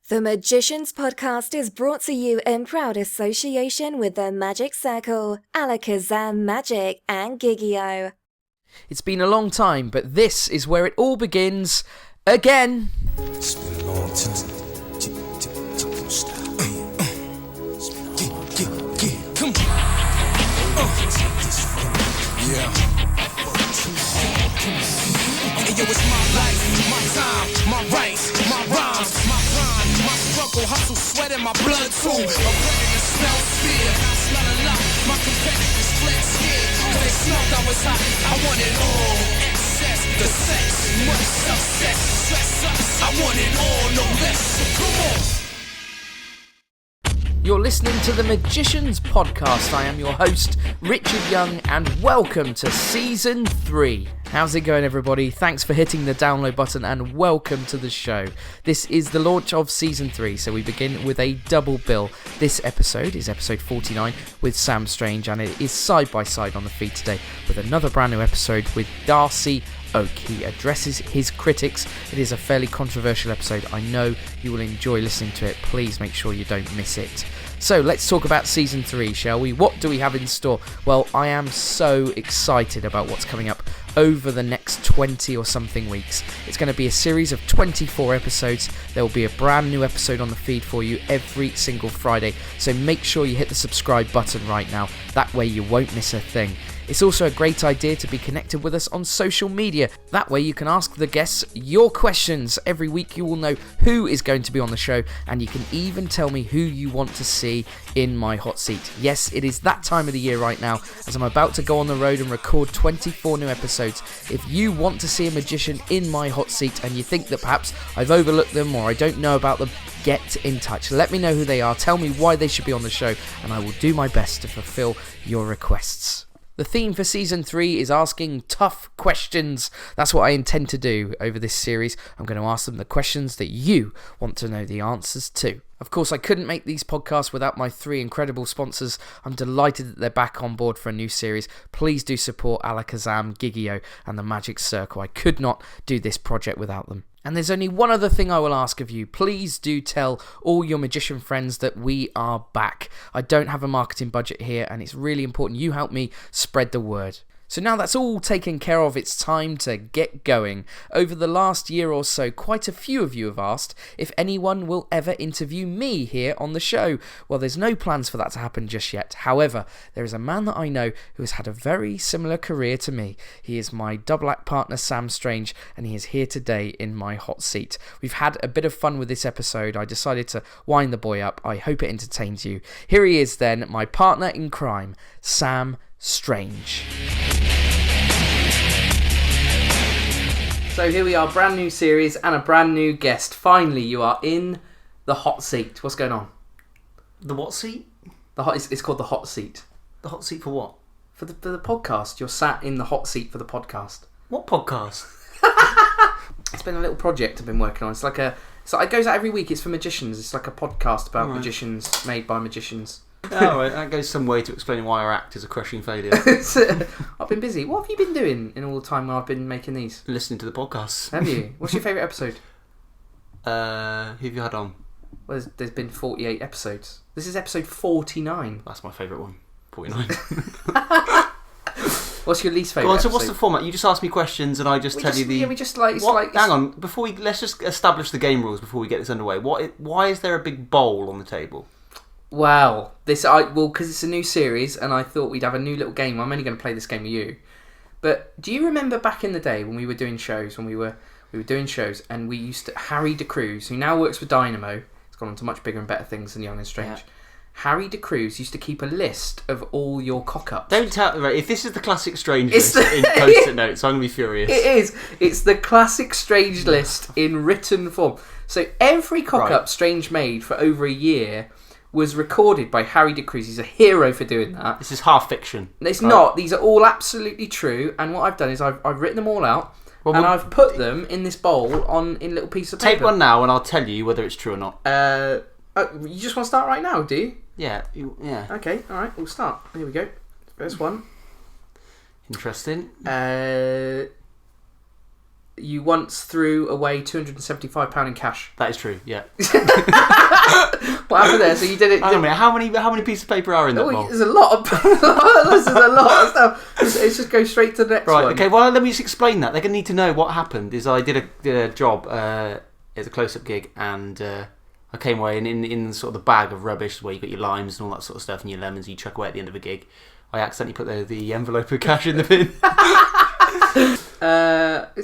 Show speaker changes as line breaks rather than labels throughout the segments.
The Magicians Podcast is brought to you in proud association with the Magic Circle, Alakazam Magic, and Gigio.
It's been a long time, but this is where it all begins again.
It's been a long time. Come on. Yeah. Hey, yo, it's my life, my time, my rights, my rhymes, my grind, my struggle, hustle, sweat in my blood too. I'm ready to smell fear, I smell a lot. My competitors fled scared, cause they smelled I was hot. I want it all, excess, the sex, much success, stress us. I want it all, no less, so come on.
You're listening to the Magicians Podcast. I am your host, Richard Young, and welcome to Season 3. How's it going, everybody? Thanks for hitting the download button and welcome to the show. This is the launch of Season 3, so we begin with a double bill. This episode is episode 49 with Sam Strange, and it is side by side on the feed today with another brand new episode with Darcy Oak. He addresses his critics. It is a fairly controversial episode. I know you will enjoy listening to it. Please make sure you don't miss it. So let's talk about Season 3, shall we? What do we have in store? Well, I am so excited about what's coming up over the next 20 or something weeks. It's going to be a series of 24 episodes. There will be a brand new episode on the feed for you every single Friday. So make sure you hit the subscribe button right now. That way you won't miss a thing. It's also a great idea to be connected with us on social media. That way you can ask the guests your questions. Every week you will know who is going to be on the show, and you can even tell me who you want to see in my hot seat. Yes, it is that time of the year right now, as I'm about to go on the road and record 24 new episodes. If you want to see a magician in my hot seat and you think that perhaps I've overlooked them or I don't know about them, get in touch. Let me know who they are, tell me why they should be on the show, and I will do my best to fulfill your requests. The theme for Season 3 is asking tough questions. That's what I intend to do over this series. I'm going to ask them the questions that you want to know the answers to. Of course, I couldn't make these podcasts without my three incredible sponsors. I'm delighted that they're back on board for a new series. Please do support Alakazam, Gigio, and the Magic Circle. I could not do this project without them. And there's only one other thing I will ask of you. Please do tell all your magician friends that we are back. I don't have a marketing budget here, and it's really important you help me spread the word. So now that's all taken care of, it's time to get going. Over the last year or so, quite a few of you have asked if anyone will ever interview me here on the show. Well, there's no plans for that to happen just yet. However, there is a man that I know who has had a very similar career to me. He is my double act partner, Sam Strange, and he is here today in my hot seat. We've had a bit of fun with this episode. I decided to wind the boy up. I hope it entertains you. Here he is then, my partner in crime, Sam Strange. So here we are, brand new series and a brand new guest. Finally, you are in the hot seat. What's going on?
The what seat?
It's called the hot seat.
The hot seat for what?
For the podcast. You're sat in the hot seat for the podcast.
What podcast?
It's been a little project I've been working on. It goes out every week. It's for magicians. It's like a podcast about magicians, made by magicians.
Oh, right. That goes some way to explaining why our act is a crushing failure.
I've been busy. What have you been doing in all the time when I've been making these?
Listening to the podcasts.
Have you? What's your favourite episode?
Who have you had on?
Well, there's been 48 episodes. This is episode 49.
That's my favourite one. 49.
What's your least favourite
Go on, so
episode?
what's the format? You just ask me questions and I just tell you the...
Yeah, we just like...
Hang on, let's just establish the game rules before we get this underway. Why is there a big bowl on the table?
Wow. Because it's a new series and I thought we'd have a new little game. I'm only going to play this game with you. But do you remember back in the day when we were doing shows, and we were doing shows and we used to... Harry DeCruz, who now works for Dynamo, he's gone on to much bigger and better things than Young and Strange. Yeah. Harry DeCruz used to keep a list of all your cock-ups.
Don't tell... Right, if this is the classic Strange list in post-it notes, I'm going to be furious.
It is. It's the classic Strange list in written form. So every cock-up Strange made for over a year was recorded by Harry DeCruz. He's a hero for doing that.
This is half fiction.
It's not. These are all absolutely true. And what I've done is I've written them all out, and I've put them in this bowl in little pieces of paper.
Take one now and I'll tell you whether it's true or not.
You just want to start right now, do you?
Yeah.
Okay, alright, we'll start. Here we go. First one.
Interesting.
you once threw away £275 in cash.
That is true. Yeah.
What happened there? So you did it.
Hang on a minute. How many pieces of paper are in that bowl?
There's a lot of there's a lot of stuff. It's just go straight to the next one.
Right. Okay. Well, let me just explain that. They're going to need to know what happened. Is I did a job as a close-up gig, and I came away, and in sort of the bag of rubbish where you got your limes and all that sort of stuff, and your lemons you chuck away at the end of a gig, I accidentally put the envelope of cash in the bin.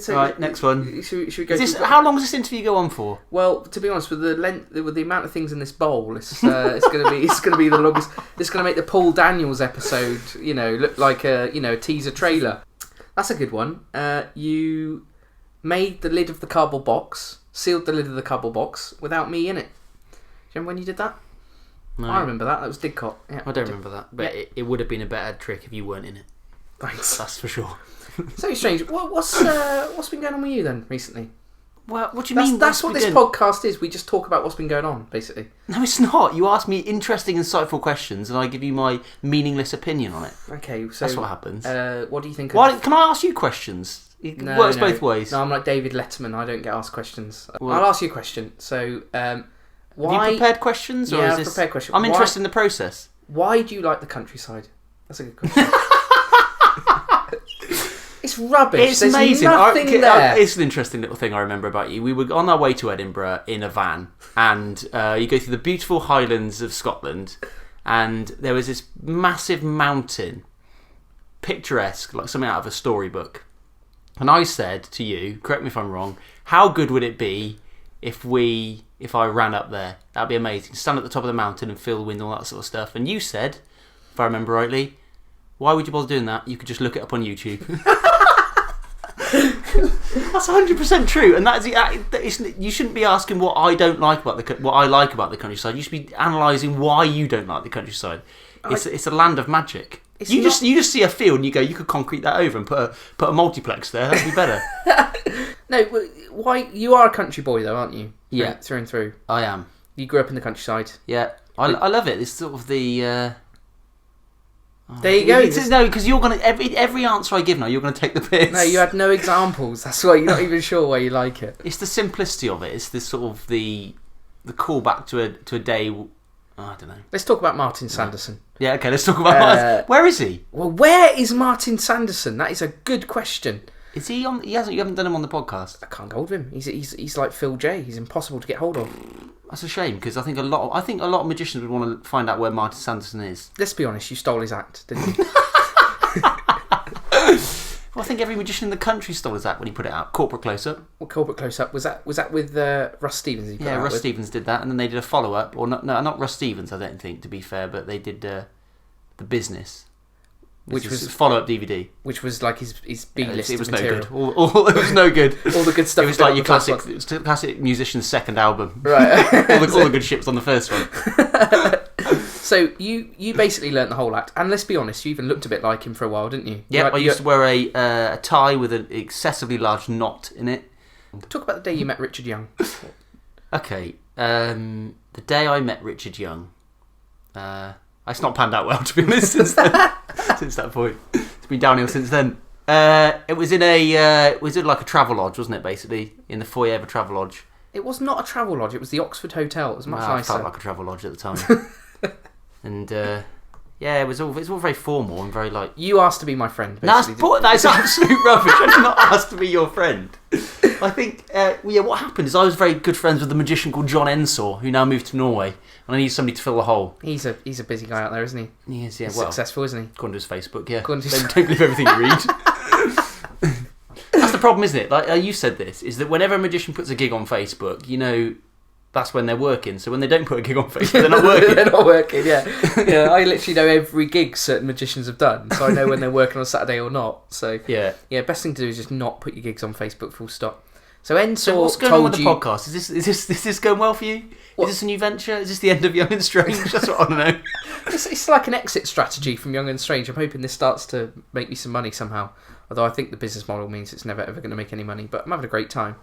Right, next one.
Should we go?
How long does this interview go on for?
Well, to be honest, with the amount of things in this bowl, it's gonna be the longest. It's gonna make the Paul Daniels episode, look like a teaser trailer. That's a good one. You made the lid of the cardboard box, sealed the lid of the cardboard box without me in it. Do you remember when you did that?
No.
I remember that. That was Didcot. Yeah,
I don't remember that, but it would have been a better trick if you weren't in it.
Thanks.
That's for sure.
So strange. What's been going on with you then recently?
Well, what do you mean?
That's what this podcast is. We just talk about what's been going on, basically.
No, it's not. You ask me interesting, insightful questions, and I give you my meaningless opinion on it.
Okay, so
that's what happens.
What do you think?
Can I ask you questions? It works both ways.
No, I'm like David Letterman. I don't get asked questions. Well, I'll ask you a question. So, why?
Have you prepared questions?
Or is this... prepared questions.
I'm interested in the process.
Why do you like the countryside? That's a good question. It's rubbish.
It's
There's
amazing.
Nothing there.
It's an interesting little thing I remember about you. We were on our way to Edinburgh in a van, and you go through the beautiful Highlands of Scotland, and there was this massive mountain, picturesque, like something out of a storybook. And I said to you, correct me if I'm wrong, how good would it be if I ran up there? That'd be amazing. Stand at the top of the mountain and feel the wind and all that sort of stuff. And you said, if I remember rightly, why would you bother doing that? You could just look it up on YouTube. That's 100% true, and you shouldn't be asking what I don't like about what I like about the countryside. You should be analysing why you don't like the countryside. It's a land of magic. You just see a field and you go, you could concrete that over and put a multiplex there. That'd be better.
No, why? You are a country boy though, aren't you?
Yeah,
through and through.
I am.
You grew up in the countryside.
Yeah, I love it. It's sort of the.
There you go.
No, because you're gonna every answer I give now, you're gonna take the piss.
No, you had no examples. That's why you're not even sure why you like it.
It's the simplicity of it. It's this sort of the callback to a day. I don't know.
Let's talk about Martin Sanderson.
Yeah, okay. Let's talk about Martin. Where is he?
Well, where is Martin Sanderson? That is a good question.
Is he on? You haven't done him on the podcast.
I can't get hold of him. He's like Phil J. He's impossible to get hold of.
That's a shame because I think a lot of magicians would want to find out where Martin Sanderson is.
Let's be honest, you stole his act, didn't you?
Well, I think every magician in the country stole his act when he put it out. Corporate Close-Up.
Well, Corporate Close-Up was that with Russ Stevens?
Russ Stevens did that, and then they did a follow-up. Or not Russ Stevens, I don't think, to be fair, but they did The Business. Which was follow-up DVD.
Which was like his B-list
It was
material.
no good. It was no good.
All the good stuff.
It was like your classic musician's second album.
Right.
all the good shit was on the first one.
So you basically learnt the whole act, and let's be honest, you even looked a bit like him for a while, didn't you?
Yeah, I used to wear a tie with an excessively large knot in it.
Talk about the day you met Richard Young.
Okay, the day I met Richard Young, it's not panned out well, to be honest, since that point. It's been downhill since then. It was in like a travel lodge, wasn't it? Basically, in the foyer of a travel lodge.
It was not a travel lodge. It was the Oxford Hotel. It was much nicer.
It felt like a travel lodge at the time. And it was all very formal and very like.
You asked to be my friend. That's
absolute rubbish. I did not ask to be your friend. I think what happened is I was very good friends with a magician called John Ensor, who now moved to Norway, and I need somebody to fill the hole.
He's a busy guy out there, isn't he?
He is, yeah.
He's successful, isn't he?
According to his Facebook, yeah. Don't believe everything you read. That's the problem, isn't it? Like you said, this is that whenever a magician puts a gig on Facebook, that's when they're working. So when they don't put a gig on Facebook, they're not working.
They're not working, yeah. Yeah, I literally know every gig certain magicians have done, so I know when they're working on Saturday or not. So yeah, best thing to do is just not put your gigs on Facebook. Full stop. So Ensor
what's going on with the podcast? Is this going well for you? What? Is this a new venture? Is this the end of Young and Strange? That's what I want to know.
It's like an exit strategy from Young and Strange. I'm hoping this starts to make me some money somehow. Although I think the business model means it's never ever going to make any money. But I'm having a great time.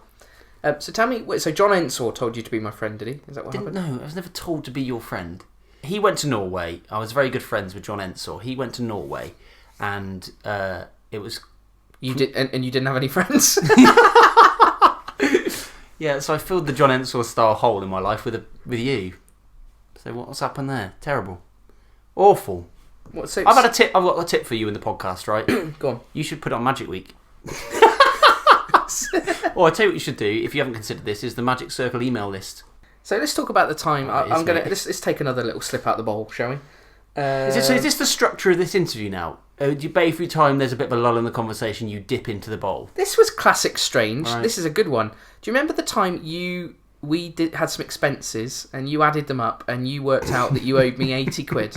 So tell me, so John Ensor told you to be my friend, did he? Is that what happened?
No, I was never told to be your friend. He went to Norway. I was very good friends with John Ensor. He went to Norway, and it was...
You did, and you didn't have any friends?
Yeah, so I filled the John Ensor style hole in my life with you. So what's happened there? Terrible. Awful. I've got a tip for you in the podcast, right?
Go on.
You should put it on Magic Week. Or I tell you what you should do, if you haven't considered this, is the Magic Circle email list.
So let's talk about the time. Let's take another little slip out the bowl, shall we?
Is this the structure of this interview now? Do you bet every time there's a bit of a lull in the conversation, you dip into the bowl?
This was classic strange.
Right.
This is a good one. Do you remember the time we had some expenses and you added them up and you worked out that you owed me 80 quid?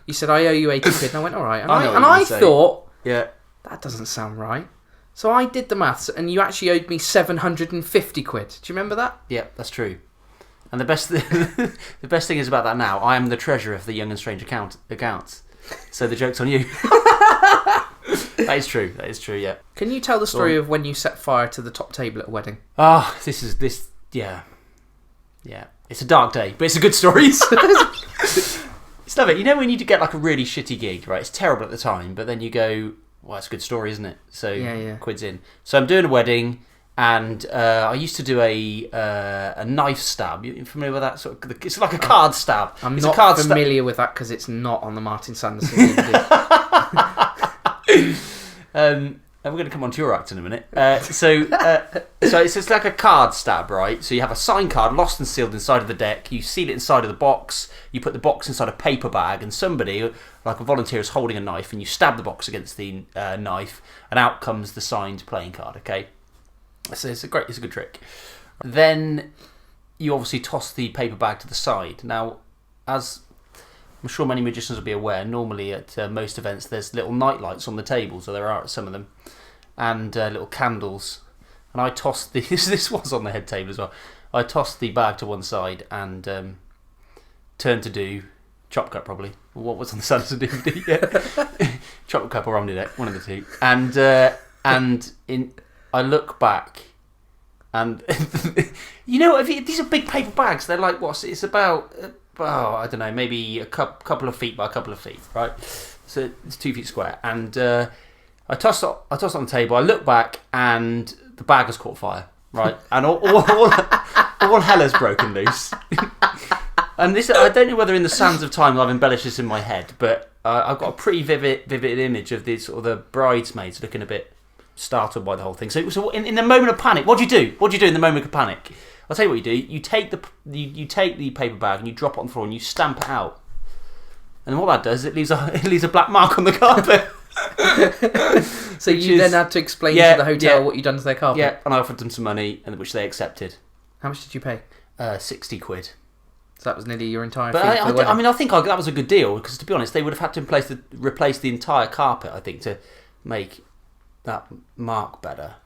You said, I owe you 80 quid. And I went, all right. And I thought,
yeah,
that doesn't sound right. So I did the maths and you actually owed me 750 quid. Do you remember that?
Yeah, that's true. And the best thing is about that now, I am the treasurer of the Young and Strange accounts. So the joke's on you. That is true, yeah.
Can you tell the story of when you set fire to the top table at a wedding?
Oh, yeah. It's a dark day, but it's a good story. It's love it. You know when you get like a really shitty gig, right? It's terrible at the time, but then you go, well, it's a good story, isn't it? So
yeah.
Quid's in. So I'm doing a wedding, and I used to do a knife stab. You familiar with that sort of? It's like a card stab.
I'm
it's
not
a card
familiar with that because it's not on the Martin Sanderson DVD.
And we're going to come on to your act in a minute. So it's just like a card stab, right? So you have a signed card lost and sealed inside of the deck. You seal it inside of the box. You put the box inside a paper bag, and somebody, like a volunteer, is holding a knife, and you stab the box against the knife, and out comes the signed playing card. Okay, so it's a good trick. Then you obviously toss the paper bag to the side. Now, as I'm sure many magicians will be aware, normally at most events there's little night lights on the tables, or there are at some of them, and little candles. And I tossed this was on the head table as well. I tossed the bag to one side and turned to do Chop Cup, probably. What was on the Sanderson DVD? Yeah. Chop Cup or Omnideck, one of the two. And I look back, and you know, these are big paper bags. They're like it's about. I don't know, maybe a couple of feet by a couple of feet, right? So it's 2 feet square. And I tossed it on the table. I look back, and the bag has caught fire, right? And all hell has broken loose. And this, I don't know whether in the sands of time I've embellished this in my head, but I've got a pretty vivid image of the bridesmaids looking a bit startled by the whole thing. So in the moment of panic, what do you do? What do you do in the moment of panic? I'll tell you what you do. You take the paper bag and you drop it on the floor and you stamp it out. And what that does, it leaves a black mark on the carpet.
So you then had to explain to the hotel what you'd done to their carpet?
Yeah, and I offered them some money, which they accepted.
How much did you pay?
60 quid.
So that was nearly your entire fee
But
for the wedding.
I think that was a good deal, because to be honest, they would have had to replace the entire carpet, I think, to make that mark better.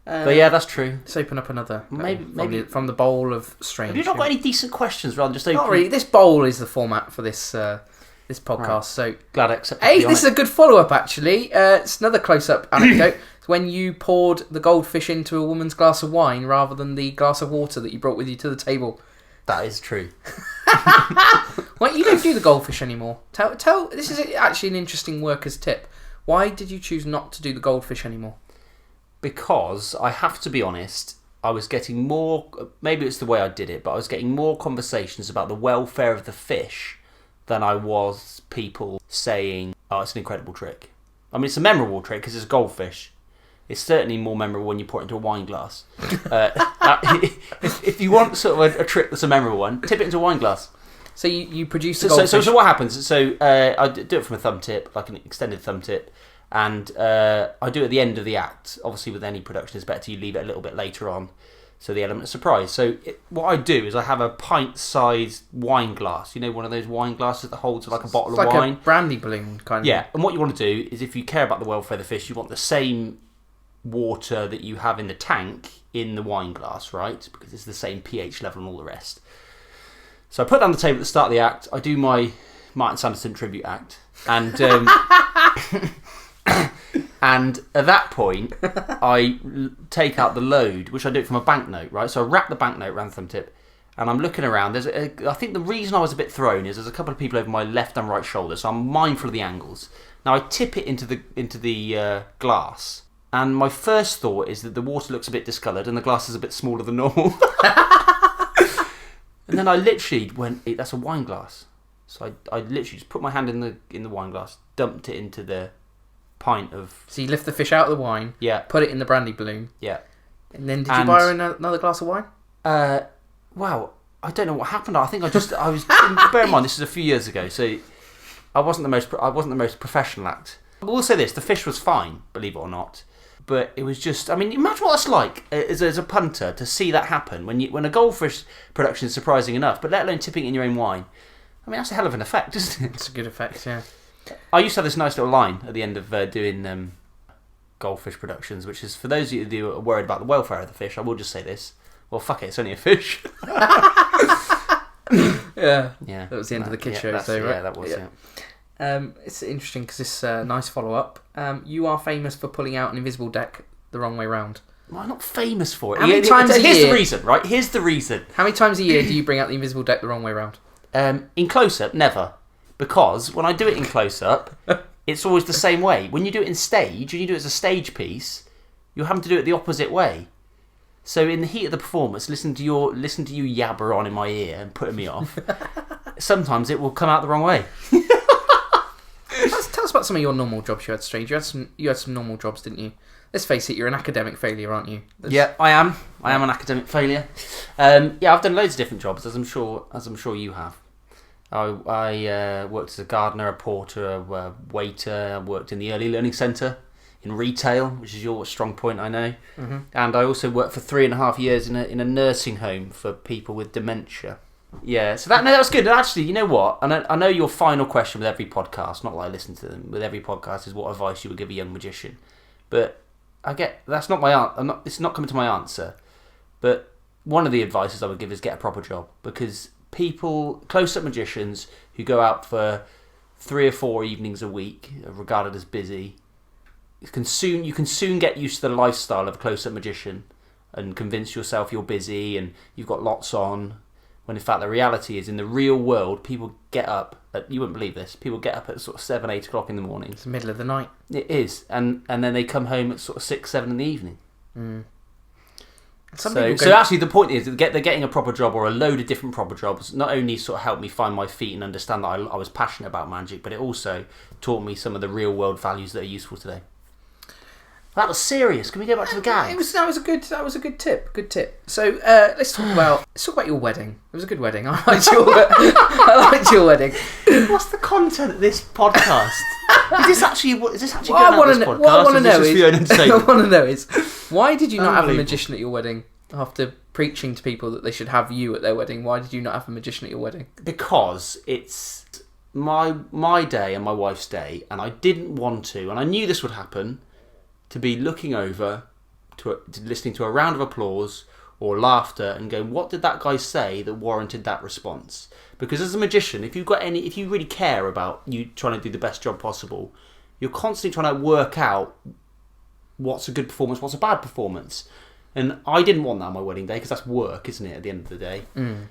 But yeah, that's true.
Let's open up another.
Maybe
from the bowl of strange.
Have you not got any decent questions rather than just open?
Not really. This bowl is the format for this podcast. Right. So
glad I accepted.
Hey, this is a good follow-up actually. It's another close-up anecdote. It's when you poured the goldfish into a woman's glass of wine rather than the glass of water that you brought with you to the table.
That is true.
Well, you don't do the goldfish anymore. Tell. This is actually an interesting worker's tip. Why did you choose not to do the goldfish anymore?
Because I have to be honest, I was getting more, maybe it's the way I did it, but I was getting more conversations about the welfare of the fish than I was people saying, oh, it's an incredible trick. I mean, it's a memorable trick because it's a goldfish. It's certainly more memorable when you pour it into a wine glass. If you want sort of a trick that's a memorable one, tip it into a wine glass.
So you produce the goldfish.
So what happens? So I do it from a thumb tip, like an extended thumb tip. And I do it at the end of the act. Obviously, with any production, it's better you leave it a little bit later on, so the element of surprise. So what I do is I have a pint-sized wine glass. You know, one of those wine glasses that holds like a bottle of wine.
Like a brandy balloon kind of.
Yeah, and what you want to do is, if you care about the welfare of the fish, you want the same water that you have in the tank in the wine glass, right? Because it's the same pH level and all the rest. So I put that on the table at the start of the act. I do my Martin Sanderson tribute act, and. And at that point, I take out the load, which I do it from a banknote, right? So I wrap the banknote around the thumb tip, and I'm looking around. I think the reason I was a bit thrown is there's a couple of people over my left and right shoulder, so I'm mindful of the angles. Now I tip it into the glass, And my first thought is that the water looks a bit discoloured and the glass is a bit smaller than normal. And then I literally went, that's a wine glass. So I literally just put my hand in the wine glass, dumped it into the pint of...
So you lift the fish out of the wine, put it in the brandy balloon.
Yeah.
And then did you buy her another glass of wine?
Wow, I don't know what happened. I think I was... bear in mind, this is a few years ago, so I wasn't the most professional act. I will say this, the fish was fine, believe it or not. But it was just... I mean, imagine what it's like as a punter to see that happen when a goldfish production is surprising enough, but let alone tipping it in your own wine. I mean, that's a hell of an effect, isn't it?
It's a good effect, yeah.
I used to have this nice little line at the end of doing goldfish productions, which is, for those of you who are worried about the welfare of the fish, I will just say this. Well, fuck it, it's only a fish.
Yeah.
That
was the end of the kid show,
right? Yeah, that was,
It's interesting because it's a nice follow-up. You are famous for pulling out an invisible deck the wrong way round.
Well, I'm not famous for it.
How many times a year...
Here's the reason, right? Here's the reason.
How many times a year do you bring out the invisible deck the wrong way round?
In close-up, never. Because when I do it in close-up, it's always the same way. When you do it in stage, and you do it as a stage piece, you're having to do it the opposite way. So in the heat of the performance, listen to you yabber on in my ear and putting me off. Sometimes it will come out the wrong way.
Tell us about some of your normal jobs you had, Strange. You had some normal jobs, didn't you? Let's face it, you're an academic failure, aren't you?
Yeah, I am. I am an academic failure. I've done loads of different jobs, as I'm sure you have. I worked as a gardener, a porter, a waiter. I worked in the early learning centre in retail, which is your strong point, I know. Mm-hmm. And I also worked for 3.5 years in a nursing home for people with dementia. Yeah, so that was good. And actually, you know what? And I know your final question with every podcast, not that I listen to them, with every podcast is what advice you would give a young magician. But I get that's not my answer. It's not coming to my answer. But one of the advices I would give is get a proper job, because people, close-up magicians who go out for 3 or 4 evenings a week, are regarded as busy. You can soon get used to the lifestyle of a close-up magician and convince yourself you're busy and you've got lots on. When in fact the reality is, in the real world, people get up at, you wouldn't believe this, people get up at sort of 7, 8 o'clock in the morning.
It's the middle of the night.
It is, and then they come home at sort of 6, 7 in the evening. Mm. So actually the point is that they're getting a proper job, or a load of different proper jobs, not only sort of helped me find my feet and understand that I was passionate about magic, but it also taught me some of the real world values that are useful today. That was serious. Can we go back to the gags?
That was a good tip. Good tip. So let's talk about your wedding. It was a good wedding. I liked your wedding.
What's the content of this podcast? Is this actually going out this podcast?
What I want to know is, why did you not have a magician at your wedding? After preaching to people that they should have you at their wedding, why did you not have a magician at your wedding?
Because it's my day and my wife's day, and I didn't want to, and I knew this would happen, to be looking over, to listening to a round of applause or laughter and going, what did that guy say that warranted that response? Because as a magician, if you really care about you trying to do the best job possible, you're constantly trying to work out what's a good performance, what's a bad performance. And I didn't want that on my wedding day, because that's work, isn't it, at the end of the day? Mm.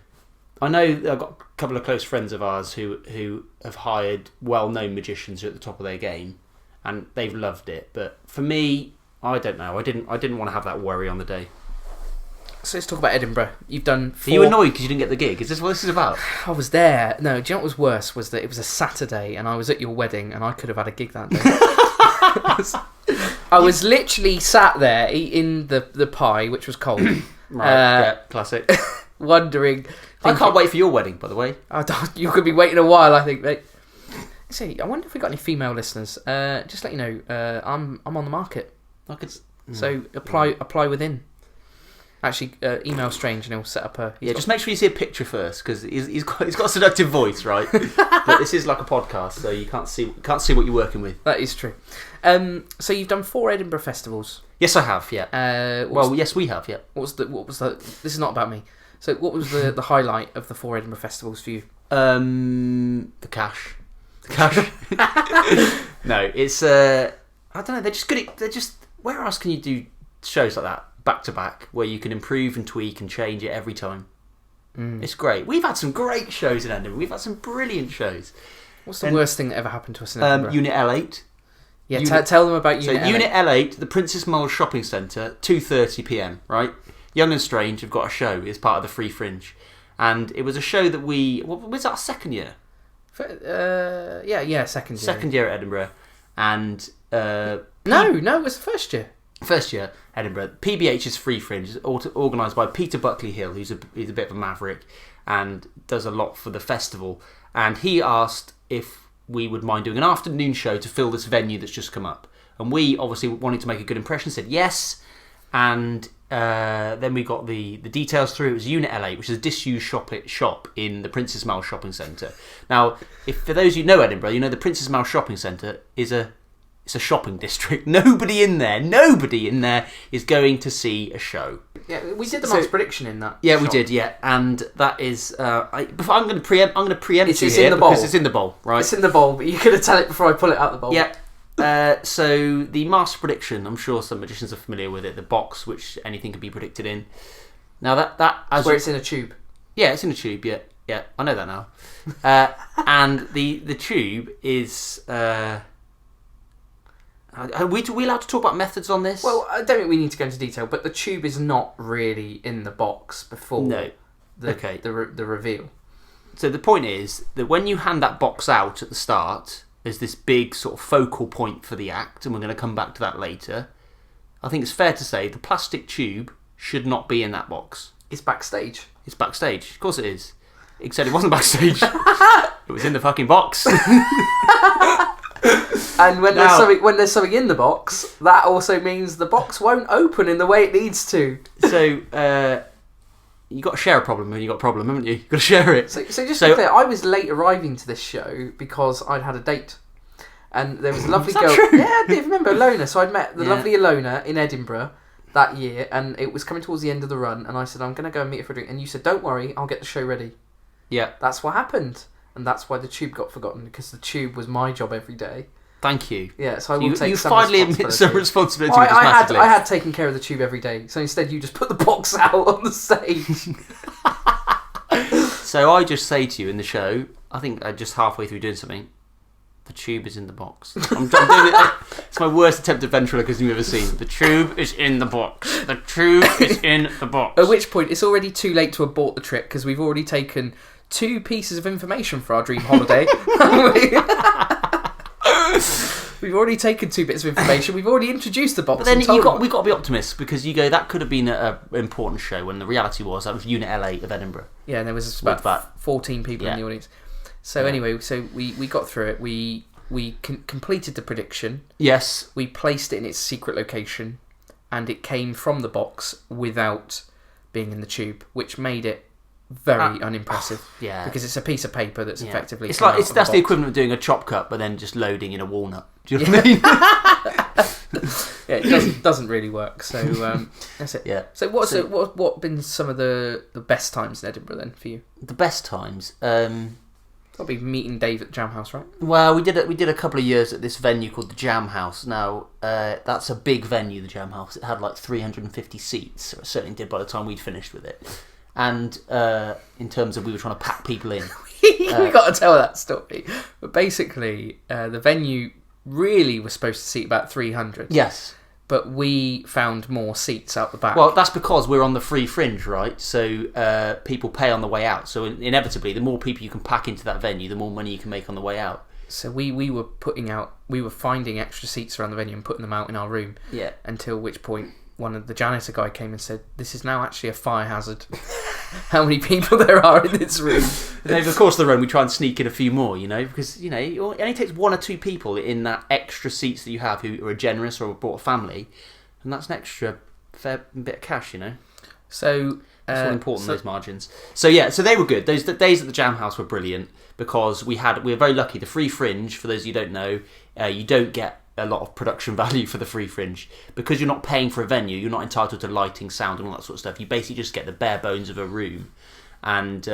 I know I've got a couple of close friends of ours who have hired well-known magicians who are at the top of their game, and they've loved it. But for me, I don't know. I didn't want to have that worry on the day.
So let's talk about Edinburgh. You've done 4...
Are you annoyed because you didn't get the gig? Is this what this is about?
I was there. No, do you know what was worse? Was that it was a Saturday and I was at your wedding and I could have had a gig that day. I was literally sat there eating the pie, which was cold.
Right, classic.
Wondering...
I can't wait for your wedding, by the way.
You could be waiting a while, I think, mate. See, I wonder if we got any female listeners. Just let you know, I'm on the market. So apply within. Actually, email Strange and he'll set up a...
just make sure you see a picture first, because he's got a seductive voice, right? But this is like a podcast, so you can't see what you're working with.
That is true. So you've done 4 Edinburgh festivals.
Yes, I have. Yeah. Yes, we have. Yeah.
What was the? This is not about me. So what was the highlight of the 4 Edinburgh festivals for you?
The cash. No, it's I don't know. They're just good. They're just. Where else can you do shows like that back to back, where you can improve and tweak and change it every time? It's great. We've had some great shows in Edinburgh. We've had some brilliant shows.
What's the worst thing that ever happened to us in Edinburgh?
Unit L8.
Yeah, tell them about Unit L8.
Unit L8, the Princess Mole Shopping Centre, 2:30 p.m, right? Young and Strange have got a show as part of the Free Fringe. And it was a show that was our second year?
Second year.
Second year at Edinburgh. And...
No, it was the first year.
First year, Edinburgh. PBH's Free Fringe is organised by Peter Buckley Hill, he's a bit of a maverick and does a lot for the festival. And he asked if we would mind doing an afternoon show to fill this venue that's just come up. And we, obviously, wanted to make a good impression, said yes. And then we got the details through. It was Unit L8, which is a disused shop in the Princess Mall Shopping Centre. Now, for those who know Edinburgh, you know the Princess Mall Shopping Centre is it's a shopping district. Nobody in there is going to see a show.
Yeah, we did the month's prediction in that.
Yeah, we did. Yeah, and that is. I'm going to preempt.
It's
you
in
here
the bowl.
because it's in the bowl, right?
It's in the bowl, but you're going to tell it before I pull it out the bowl.
Yeah. So the master prediction, I'm sure some magicians are familiar with it. The box which anything can be predicted in. Now that's
where it's in a tube.
Yeah, it's in a tube. Yeah, I know that now. And the tube is. Are we allowed to talk about methods on this?
Well, I don't think we need to go into detail, but the tube is not really in the box before the reveal.
So the point is that when you hand that box out at the start, there's this big sort of focal point for the act, and we're going to come back to that later. I think it's fair to say the plastic tube should not be in that box.
It's backstage.
It's backstage. Of course it is. Except it wasn't backstage. It was in the fucking box.
And when there's something in the box, that also means the box won't open in the way it needs to.
So you got to share a problem when you got a problem, haven't you? You got to share it.
So just to be clear, I was late arriving to this show because I'd had a date, and there was a lovely girl.
True?
Yeah, I did remember Alona. So I'd met the lovely Alona in Edinburgh that year, and it was coming towards the end of the run. And I said, I'm going to go and meet her for a drink. And you said, don't worry, I'll get the show ready.
Yeah,
that's what happened, and that's why the tube got forgotten, because the tube was my job every day.
Thank you.
Yeah, so I will take some
finally
responsibility.
admit some responsibility.
Well, I had taken care of the tube every day, so instead you just put the box out on the stage.
So I just say to you in the show, I think just halfway through doing something, the tube is in the box. I'm doing it. It's my worst attempt at ventriloquism you've ever seen. The tube is in the box. The tube is in the box.
At which point, it's already too late to abort the trip, because we've already taken 2 pieces of information for our dream holiday. We've already taken 2 bits of information. We've already introduced the box.
But then
we've
got to be optimists, because you go, that could have been an important show, when the reality was that was Unit L8 of Edinburgh.
Yeah, and there was about 14 people in the audience. So anyway, we got through it. We completed the prediction.
Yes.
We placed it in its secret location, and it came from the box without being in the tube, which made it very unimpressive.
Yeah,
because it's a piece of paper that's effectively.
It's like that's the equivalent of doing a chop cut, but then just loading in a walnut. Do you know what I mean?
Yeah, it doesn't really work. So that's it.
Yeah.
So what been some of the best times in Edinburgh then for you?
The best times.
Probably meeting Dave at the Jam House, right?
Well, we did a couple of years at this venue called the Jam House. Now, that's a big venue, the Jam House. It had like 350 seats, or it certainly did by the time we'd finished with it. And in terms of we were trying to pack people in.
We got to tell that story. But basically, the venue really was supposed to seat about 300.
Yes.
But we found more seats out the back.
Well, that's because we're on the free fringe, right? So people pay on the way out. So inevitably, the more people you can pack into that venue, the more money you can make on the way out.
So we were finding extra seats around the venue and putting them out in our room.
Yeah.
Until which point, the janitor guy came and said, "This is now actually a fire hazard. How many people there are in this room?"
And over the course of the run, we try and sneak in a few more, because it only takes 1 or 2 people in that extra seats that you have who are generous or have brought a family, and that's an extra fair bit of cash,
So
it's all important, those margins. So they were good. The days at the Jam House were brilliant because we were very lucky. The free fringe, for those of you who don't know, you don't get a lot of production value for the free fringe because you're not paying for a venue. You're not entitled to lighting, sound, and all that sort of stuff. You basically just get the bare bones of a room, and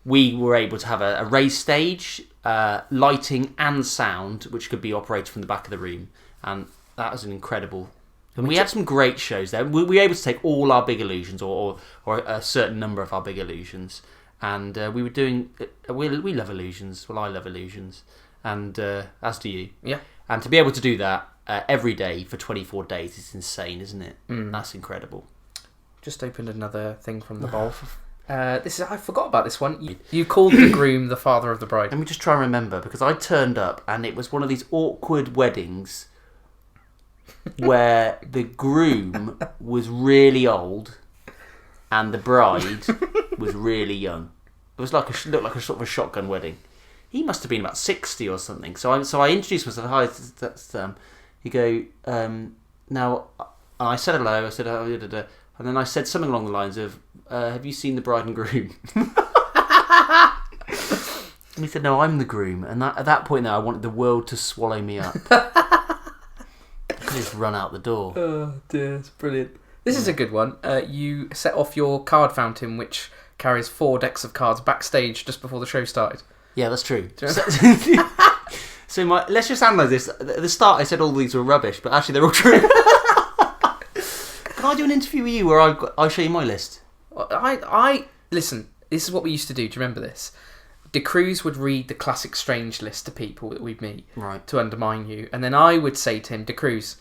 we were able to have a raised stage, lighting and sound, which could be operated from the back of the room, and that was an incredible. And we had some great shows there. We were able to take all our big illusions, or a certain number of our big illusions, and we were doing. We love illusions. Well, I love illusions, and as do you.
Yeah.
And to be able to do that every day for 24 days is insane, isn't it? That's incredible.
Just opened another thing from the bowl. I forgot about this one. You called the groom the father of the bride.
Let me just try and remember, because I turned up and it was one of these awkward weddings where the groom was really old and the bride was really young. It was looked like a sort of a shotgun wedding. He must have been about 60 or something. So I introduced myself. Hi, that's You go, now, I said hello. I said, and then I said something along the lines of, have you seen the bride and groom? And he said, no, I'm the groom. And at that point now, I wanted the world to swallow me up. I could just run out the door.
Oh dear, it's brilliant. This is a good one. You set off your card fountain, which carries 4 decks of cards backstage just before the show started.
Yeah, that's true. So let's just analyse this. At the start, I said all these were rubbish, but actually they're all true. Can I do an interview with you where I show you my list?
Listen. This is what we used to do. Do you remember this? De Cruz would read the classic strange list to people that we'd meet to undermine you, and then I would say to him, De Cruz,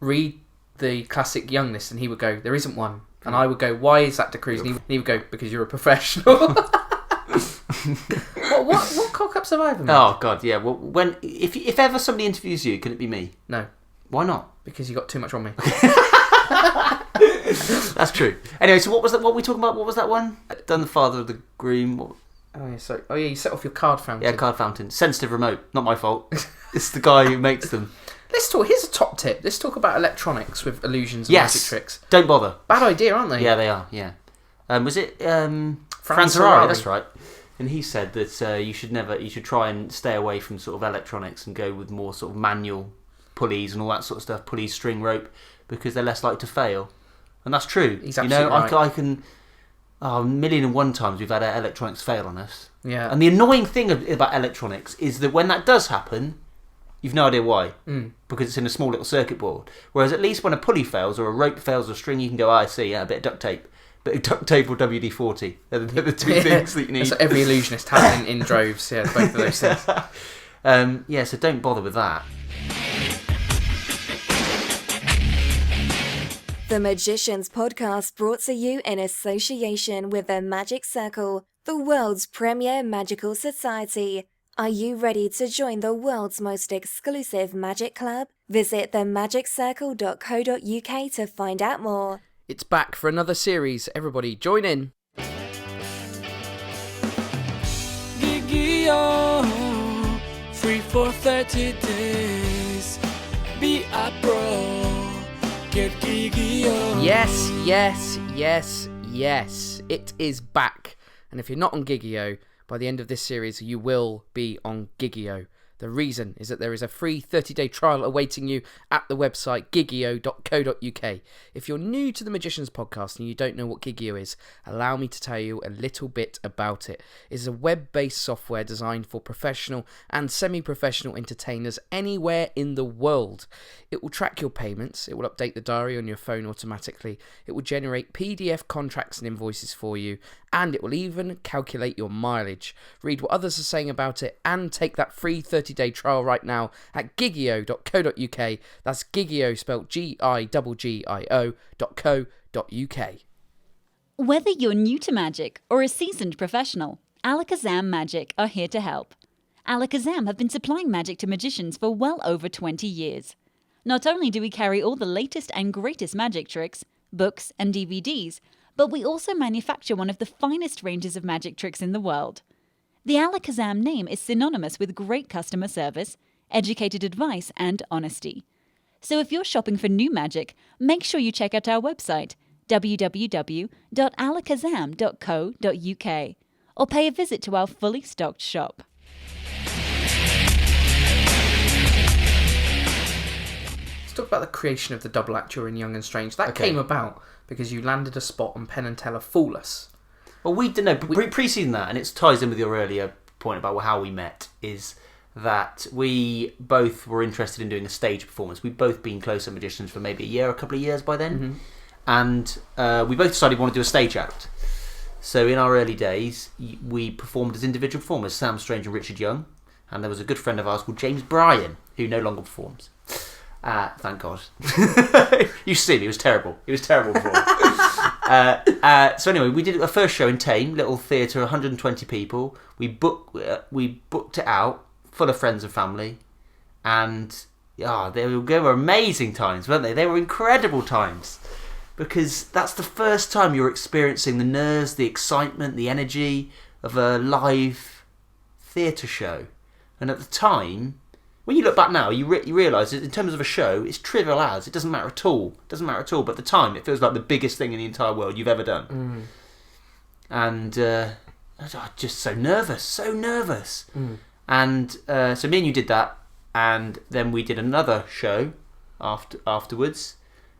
read the classic young list, and he would go, there isn't one. And I would go, why is that, De Cruz? And he would go, because you're a professional. What cock-ups have I ever made?
Oh God, yeah. Well, if ever somebody interviews you, can it be me?
No.
Why not?
Because you got too much on me.
That's true. Anyway, so what was that? What were we talking about? What was that one? Done the father of the groom.
You set off your card fountain.
Yeah, card fountain. Sensitive remote. Not my fault. It's the guy who makes them.
Here's a top tip. Let's talk about electronics with illusions and magic tricks.
Don't bother.
Bad idea, aren't they?
Yeah, they are. Yeah. Was it Franz Ferrari? That's right. And he said that you should try and stay away from sort of electronics and go with more sort of manual pulleys and all that sort of stuff, pulleys, string, rope, because they're less likely to fail. And that's true.
He's absolutely right.
I can... a million and one times we've had electronics fail on us.
Yeah.
And the annoying thing about electronics is that when that does happen, you've no idea why. Because it's in a small little circuit board. Whereas at least when a pulley fails or a rope fails or a string, you can go, I see, a bit of duct tape. Bit of duct tape or WD-40. They're the two things that you need.
So every illusionist has in droves, both of those things.
So don't bother with that.
The Magicians Podcast brought to you in association with the Magic Circle, the world's premier magical society. Are you ready to join the world's most exclusive magic club? Visit themagiccircle.co.uk to find out more.
It's back for another series. Everybody, join in.
Gigi-O, free for 30 days. Be a pro, get Gigi-O.
Yes. It is back. And if you're not on Gigi-O, by the end of this series, you will be on Gigi-O. The reason is that there is a free 30-day trial awaiting you at the website gigio.co.uk. If you're new to the Magicians Podcast and you don't know what Gigio is, allow me to tell you a little bit about it. It is a web-based software designed for professional and semi-professional entertainers anywhere in the world. It will track your payments, it will update the diary on your phone automatically, it will generate PDF contracts and invoices for you, and it will even calculate your mileage. Read what others are saying about it and take that free 30-day trial right now at gigio.co.uk. That's Gigio spelled Gigio.co.uk.
Whether you're new to magic or a seasoned professional, Alakazam Magic are here to help. Alakazam have been supplying magic to magicians for well over 20 years. Not only do we carry all the latest and greatest magic tricks, books and DVDs, but we also manufacture one of the finest ranges of magic tricks in the world. The Alakazam name is synonymous with great customer service, educated advice, and honesty. So if you're shopping for new magic, make sure you check out our website, www.alakazam.co.uk, or pay a visit to our fully stocked shop.
Let's talk about the creation of the double act during Young and Strange. That came about because you landed a spot on Penn Teller Fool Us.
Well, we didn't know. Preceding that, and it ties in with your earlier point about how we met, is that we both were interested in doing a stage performance. We'd both been closer magicians for maybe a couple of years by then. And we both decided we wanted to do a stage act. So in our early days, we performed as individual performers, Sam Strange and Richard Young. and there was a good friend of ours called James Bryan, who no longer performs. Thank God. You see me, he was terrible. He was terrible before. So anyway, we did a first show in Tame, little theatre, 120 people. We booked it out, full of friends and family, and they were amazing times, weren't they? They were incredible times, because that's the first time you're experiencing the nerves, the excitement, the energy of a live theatre show. And at the time, when you look back now, you realise that in terms of a show, it's trivial as. It doesn't matter at all. But at the time, it feels like the biggest thing in the entire world you've ever done. And I was just so nervous. And so me and you did that, and then we did another show afterwards,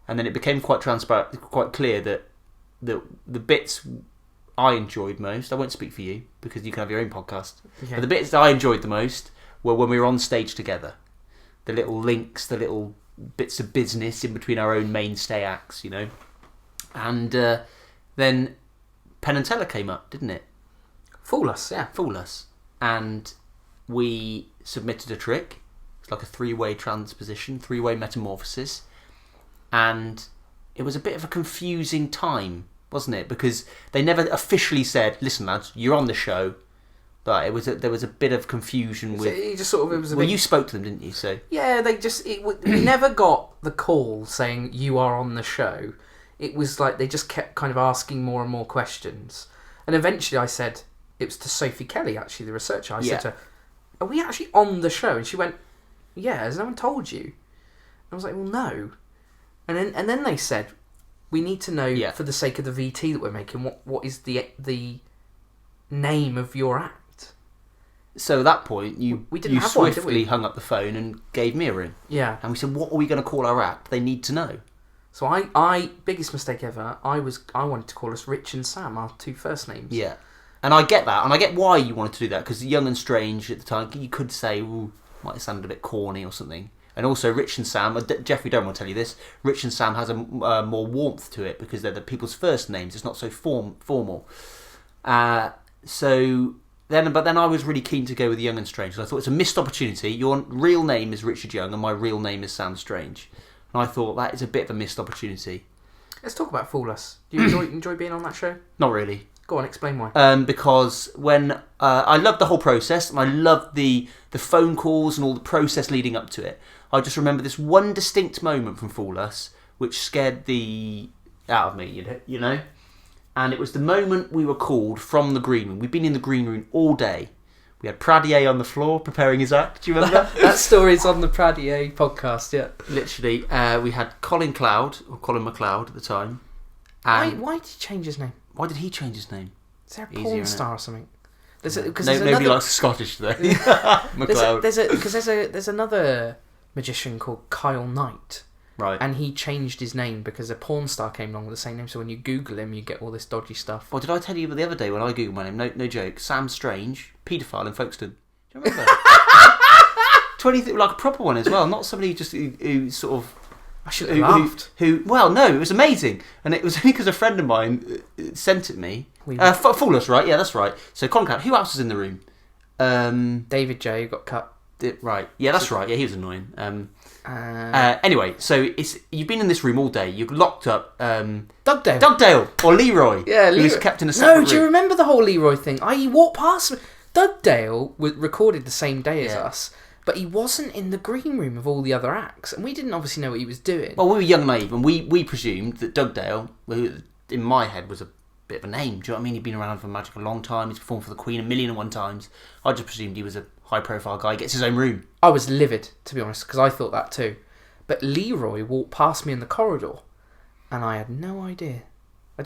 and then it became quite transparent, quite clear that the bits I enjoyed most, I won't speak for you because you can have your own podcast, but the bits that I enjoyed the most were when we were on stage together. The little links, the little bits of business in between our own mainstay acts, you know. And then Penn Teller came up, didn't it?
Fool Us.
And we submitted a trick. It's like a 3-way transposition, 3-way metamorphosis. And it was a bit of a confusing time, wasn't it? Because they never officially said, "Listen, lads, you're on the show." But there was a bit of confusion with.
So it just sort of, it was a
well,
bit...
you spoke to them, didn't you? So
yeah, we never got the call saying you are on the show. It was like they just kept kind of asking more and more questions, and eventually I said, it was to Sophie Kelly, actually, the researcher. I said to her, "Are we actually on the show?" And she went, "Yeah, has no one told you?" And I was like, "Well, no." And then they said, "We need to know for the sake of the VT that we're making, what is the name of your act?"
So at that point, you swiftly
one,
hung up the phone and gave me a ring.
Yeah.
And we said, "What are we going to call our act? They need to know."
So I biggest mistake ever. I wanted to call us Rich and Sam, our 2 first names.
Yeah. And I get that, and I get why you wanted to do that, because Young and Strange at the time, you could say, "Ooh, might have sounded a bit corny or something." And also Rich and Sam, Jeffrey don't want to tell you this, Rich and Sam has a more warmth to it because they're the people's first names. It's not so formal. But then I was really keen to go with Young and Strange. So I thought it's a missed opportunity. Your real name is Richard Young and my real name is Sam Strange. And I thought that is a bit of a missed opportunity.
Let's talk about Fool Us. Do you enjoy being on that show?
Not really.
Go on, explain why.
Because when I loved the whole process, and I loved the phone calls and all the process leading up to it. I just remember this one distinct moment from Fool Us, which scared the out of me, you know. And it was the moment we were called from the green room. We'd been in the green room all day. We had Pradier on the floor preparing his act. Do you remember that?
That story's on the Pradier podcast, yeah.
Literally, we had Colin MacLeod at the time.
Why did he change his name?
Why did he change his name?
Is there a porn star or something?
Nobody likes the Scottish today. MacLeod.
There's another magician called Kyle Knight.
Right.
And he changed his name because a porn star came along with the same name. So when you Google him, you get all this dodgy stuff.
Well, did I tell you the other day when I Googled my name? No joke. Sam Strange, paedophile in Folkestone. Do you remember that? Like a proper one as well. Not somebody just who sort of...
I should have laughed.
Well, no, it was amazing. And it was only because a friend of mine sent it me. Fool Us, right? Yeah, that's right. So Concat, who else was in the room?
David J, who got cut.
Right. Yeah, that's right. Yeah, he was annoying. Anyway, so you've been in this room all day. You've locked up Dugdale or Leroy.
Yeah,
Leroy. Who was kept in a separate room.
No, do you remember the whole Leroy thing? He walked past me. Dugdale recorded the same day as us, but he wasn't in the green room of all the other acts, and we didn't obviously know what he was doing.
Well, we were young and naive, and we presumed that Dugdale, who in my head was a bit of a name. Do you know what I mean? He'd been around for magic a long time. He's performed for the Queen 1,001 times. I just presumed he was a high-profile guy. He gets his own room.
I was livid, to be honest, because I thought that too. But Leroy walked past me in the corridor, and I had no idea. I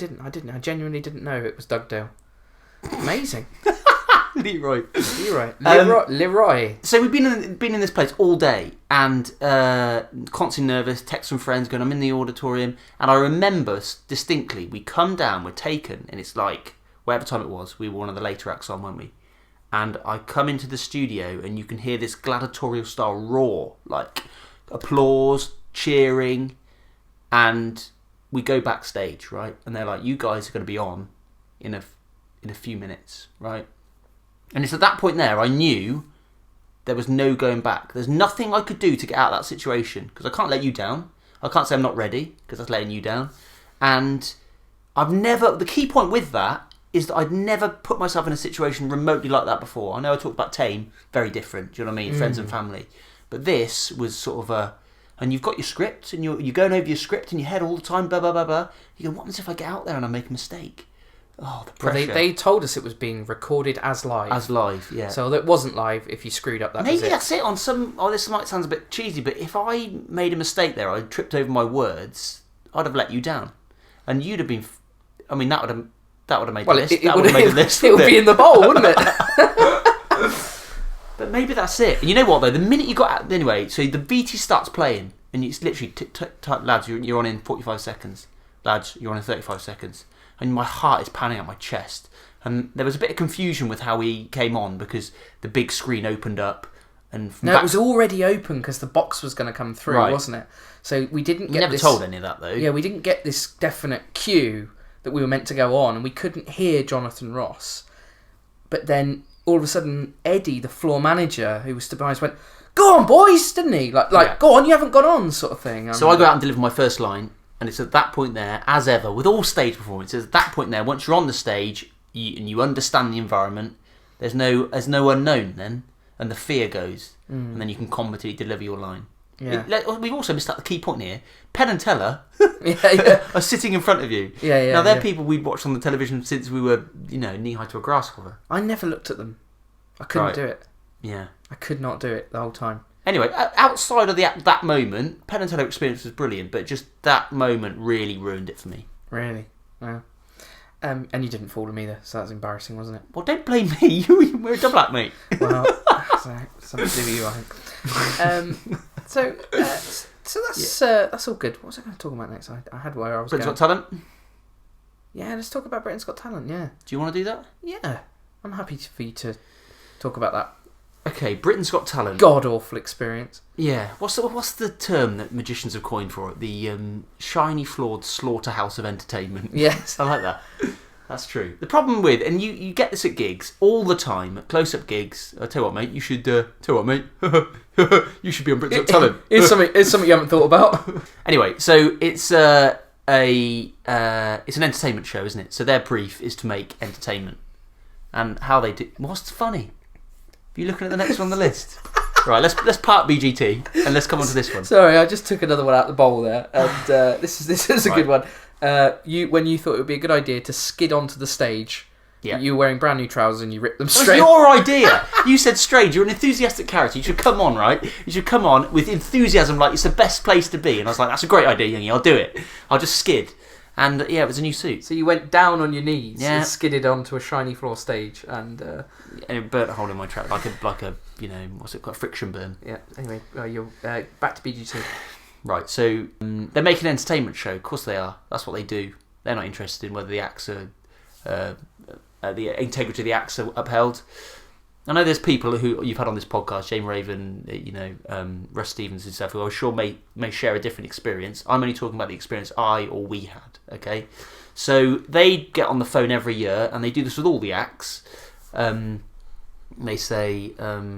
genuinely didn't know it was Dugdale. Amazing.
Leroy.
Leroy.
So we've been in this place all day, and constantly nervous. Text from friends going, "I'm in the auditorium," and I remember distinctly. We come down, we're taken, and it's like whatever time it was. We were one of the later acts on, weren't we? And I come into the studio, and you can hear this gladiatorial style roar, like applause, cheering, and we go backstage, right? And they're like, "You guys are going to be on in a few minutes, right?" And it's at that point there I knew there was no going back. There's nothing I could do to get out of that situation because I can't let you down. I can't say I'm not ready because that's letting you down. And the key point with that is that I'd never put myself in a situation remotely like that before. I know I talked about Tame, very different, do you know what I mean? Friends and family. But this was sort of and you've got your script and you're going over your script in your head all the time, blah, blah, blah, blah. You go, what happens if I get out there and I make a mistake? Oh, the pressure.
Well, they told us it was being recorded as live.
As live, yeah.
So it wasn't live. If you screwed up, that was it.
Maybe that's it on some... Oh, this might sound a bit cheesy, but if I made a mistake there, I tripped over my words, I'd have let you down. And you'd have been... I mean, that would have made the list. That would have made the list.
It would be in the bowl, wouldn't it?
But maybe that's it. And you know what, though? The minute you got out... Anyway, so the BT starts playing, and it's literally... Lads, you're on in 45 seconds. Lads, you're on in 35 seconds. And my heart is pounding out my chest. And there was a bit of confusion with how he came on because the big screen opened up. And
it was already open because the box was going to come through, wasn't it? So we didn't get
never told any of that, though.
Yeah, we didn't get this definite cue that we were meant to go on, and we couldn't hear Jonathan Ross. But then, all of a sudden, Eddie, the floor manager, who was stood behind us, went, "Go on, boys," didn't he? Like, go on, you haven't got on, sort of thing.
So I go out and deliver my first line. And it's at that point there, as ever, with all stage performances, at that point there, once you're on the stage and you understand the environment, there's no unknown then, and the fear goes, and then you can competently deliver your line.
Yeah.
We've also missed out the key point here. Penn and Teller are sitting in front of you.
Yeah.
Now, they're people we'd watched on the television since we were, knee-high to a grasshopper.
I never looked at them. I couldn't do it.
Yeah.
I could not do it the whole time.
Anyway, outside of that moment, Penn and Teller experience was brilliant, but just that moment really ruined it for me.
Really? Wow. And you didn't fool him either, so that's embarrassing, wasn't it?
Well, don't blame me. You were a double act, mate.
Well, something to do with you, I think. So that's all good. What was I going to talk about next? I had where I was
Britain's
going.
Got Talent?
Yeah, let's talk about Britain's Got Talent, yeah.
Do you want to do that?
Yeah. I'm happy for you to talk about that.
Okay, Britain's Got Talent.
God-awful experience.
Yeah. What's the term that magicians have coined for it? The shiny floored slaughterhouse of entertainment.
Yes.
I like that. That's true. The problem with, and you get this at gigs all the time, at close-up gigs. I tell you what, mate, you should. Tell you what, mate, you should be on Britain's Got Talent.
It's something you haven't thought about.
Anyway, so it's it's an entertainment show, isn't it? So their brief is to make entertainment, and how they do. What's funny? Are you looking at the next one on the list? Right, let's park BGT and let's come on to this one.
Sorry, I just took another one out of the bowl there, and this is a good one. When you thought it would be a good idea to skid onto the stage, you were wearing brand new trousers and you ripped them straight.
It was your idea. You said strange. You're an enthusiastic character. You should come on, right? You should come on with enthusiasm, like it's the best place to be. And I was like, that's a great idea, Youngie. I'll do it. I'll just skid. And it was a new suit.
So you went down on your knees and skidded onto a shiny floor stage, and
it burnt a hole in my track, like a what's it called, a friction burn.
Yeah. Anyway, you're back to BGT.
Right. So they're making an entertainment show. Of course they are. That's what they do. They're not interested in whether the acts are the integrity of the acts are upheld. I know there's people who you've had on this podcast, Jane Raven, Russ Stevens and stuff, who I'm sure may share a different experience. I'm only talking about the experience we had, okay? So they get on the phone every year, and they do this with all the acts. They say...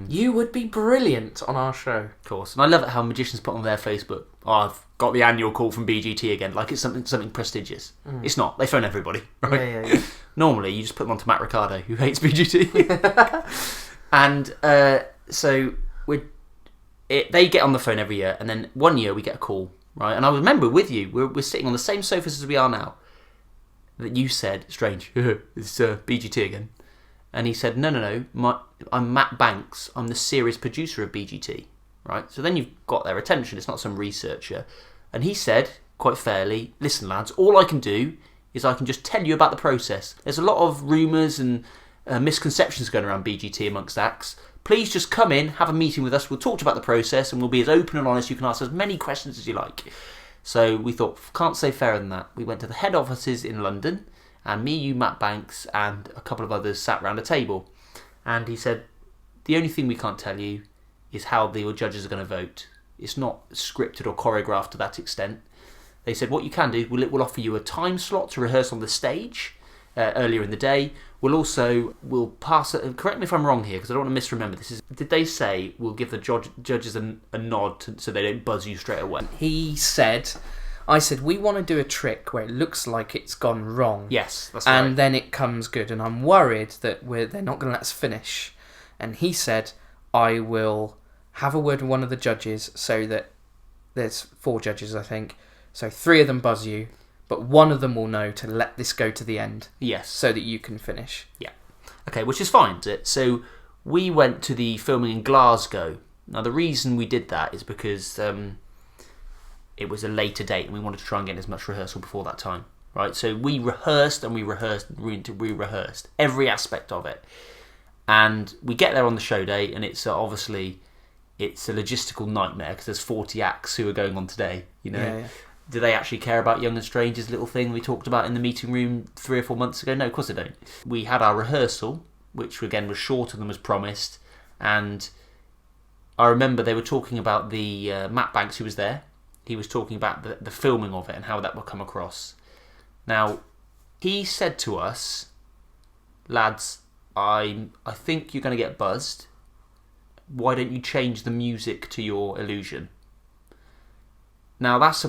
you would be brilliant on our show.
Of course. And I love it how magicians put on their Facebook, I've got the annual call from BGT again, like it's something prestigious. It's not. They phone everybody, right?
Yeah.
Normally, you just put them on to Matt Ricardo, who hates BGT. And so they get on the phone every year, and then one year we get a call, right? And I remember with you, we're sitting on the same sofas as we are now, that you said, strange, it's BGT again. And he said, no, I'm Matt Banks, I'm the series producer of BGT, right? So then you've got their attention, it's not some researcher. And he said, quite fairly, listen lads, all I can do is I can just tell you about the process. There's a lot of rumours and misconceptions going around BGT amongst acts. Please just come in, have a meeting with us, we'll talk to you about the process, and we'll be as open and honest, you can ask as many questions as you like. So we thought, can't say fairer than that. We went to the head offices in London, and me, you, Matt Banks, and a couple of others sat round a table. And he said, the only thing we can't tell you is how your judges are going to vote. It's not scripted or choreographed to that extent. They said, what you can do, we'll offer you a time slot to rehearse on the stage, earlier in the day. We'll pass it. Correct me if I'm wrong here, because I don't want to misremember this. Did they say we'll give the judges a nod so they don't buzz you straight away?
I said, we want to do a trick where it looks like it's gone wrong.
Yes, that's right.
And then it comes good. And I'm worried that they're not going to let us finish. And he said, I will have a word with one of the judges so that there's 4 judges, I think. So 3 of them buzz you, but one of them will know to let this go to the end.
Yes.
So that you can finish.
Yeah. Okay, which is fine. So we went to the filming in Glasgow. Now, the reason we did that is because it was a later date and we wanted to try and get as much rehearsal before that time. Right? So we rehearsed and we rehearsed every aspect of it. And we get there on the show day, and it's obviously it's a logistical nightmare because there's 40 acts who are going on today. You know,
Yeah.
Do they actually care about Young and Strange's little thing we talked about in the meeting room 3 or 4 months ago? No, of course they don't. We had our rehearsal, which again was shorter than was promised, and I remember they were talking about the Matt Banks who was there. He was talking about the filming of it and how that would come across. Now, he said to us, lads, I think you're going to get buzzed. Why don't you change the music to your illusion? Now, that's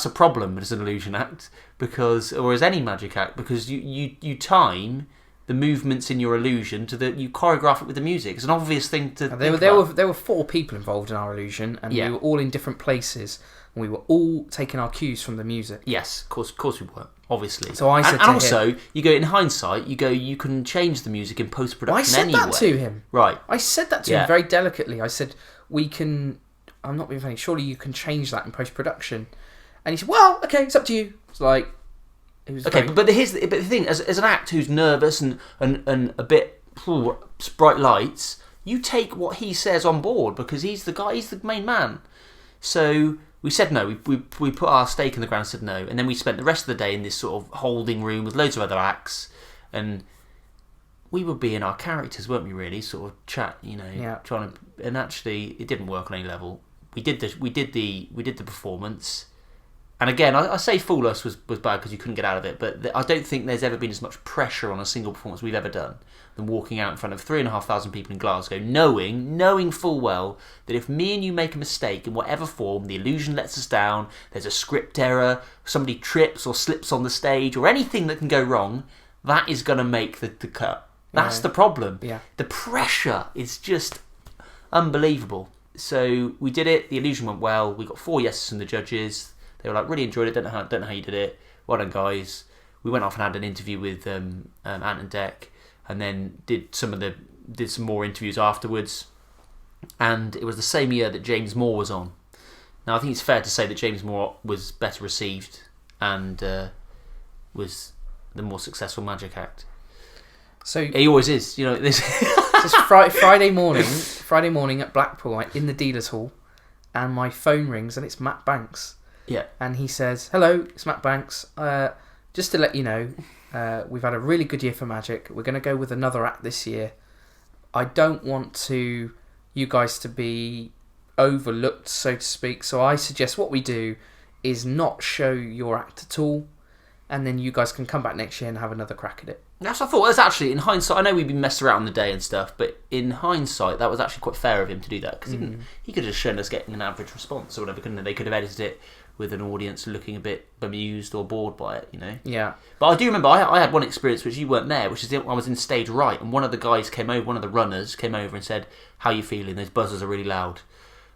a problem as an illusion act, or as any magic act, because you time the movements in your illusion you choreograph it with the music. It's an obvious thing to think about.
There were 4 people involved in our illusion, and we were all in different places, and we were all taking our cues from the music.
Yes, of course we were, obviously.
So I said
and also, you go in hindsight, you can change the music in post-production anyway.
I said that to him.
Right.
I said that to him very delicately. I said, I'm not being funny, surely you can change that in post-production. And he said, well, okay, it's up to you. It's like... But the thing, as an act who's nervous and a bit bright lights, you take what he says on board because he's the main man. So we said no. We put our stake in the ground and said no, and then we spent the rest of the day in this sort of holding room with loads of other acts, and we were being our characters, weren't we? really sort of chat, trying to. And actually, it didn't work on any level. We did the performance. And again, I say Fool Us was bad because you couldn't get out of it, but I don't think there's ever been as much pressure on a single performance we've ever done than walking out in front of 3,500 people in Glasgow, knowing full well that if me and you make a mistake in whatever form, the illusion lets us down, there's a script error, somebody trips or slips on the stage, or anything that can go wrong, that is going to make the cut. That's the problem. Yeah. The pressure is just unbelievable. So we did it, the illusion went well, we got 4 yeses from the judges. They were like, really enjoyed it, don't know how you did it. Well done, guys. We went off and had an interview with Ant and Dec, and then did some more interviews afterwards. And it was the same year that James Moore was on. Now, I think it's fair to say that James Moore was better received and was the more successful magic act. So he always is, This it's Friday morning at Blackpool, in the dealers' hall, and my phone rings and it's Matt Banks.
Yeah.
And he says, hello, it's Matt Banks. Just to let you know, we've had a really good year for magic. We're going to go with another act this year. I don't want you guys to be overlooked, so to speak. So I suggest what we do is not show your act at all, and then you guys can come back next year and have another crack at it.
That's what I thought. That's actually, in hindsight, I know we've been messing around on the day and stuff, but in hindsight, that was actually quite fair of him to do that, because he could have just shown us getting an average response or whatever, couldn't they? They could have edited it with an audience looking a bit bemused or bored by it,
Yeah.
But I do remember I had one experience which you weren't there, which is I was in stage right, and one of the guys one of the runners came over and said, how are you feeling? Those buzzers are really loud.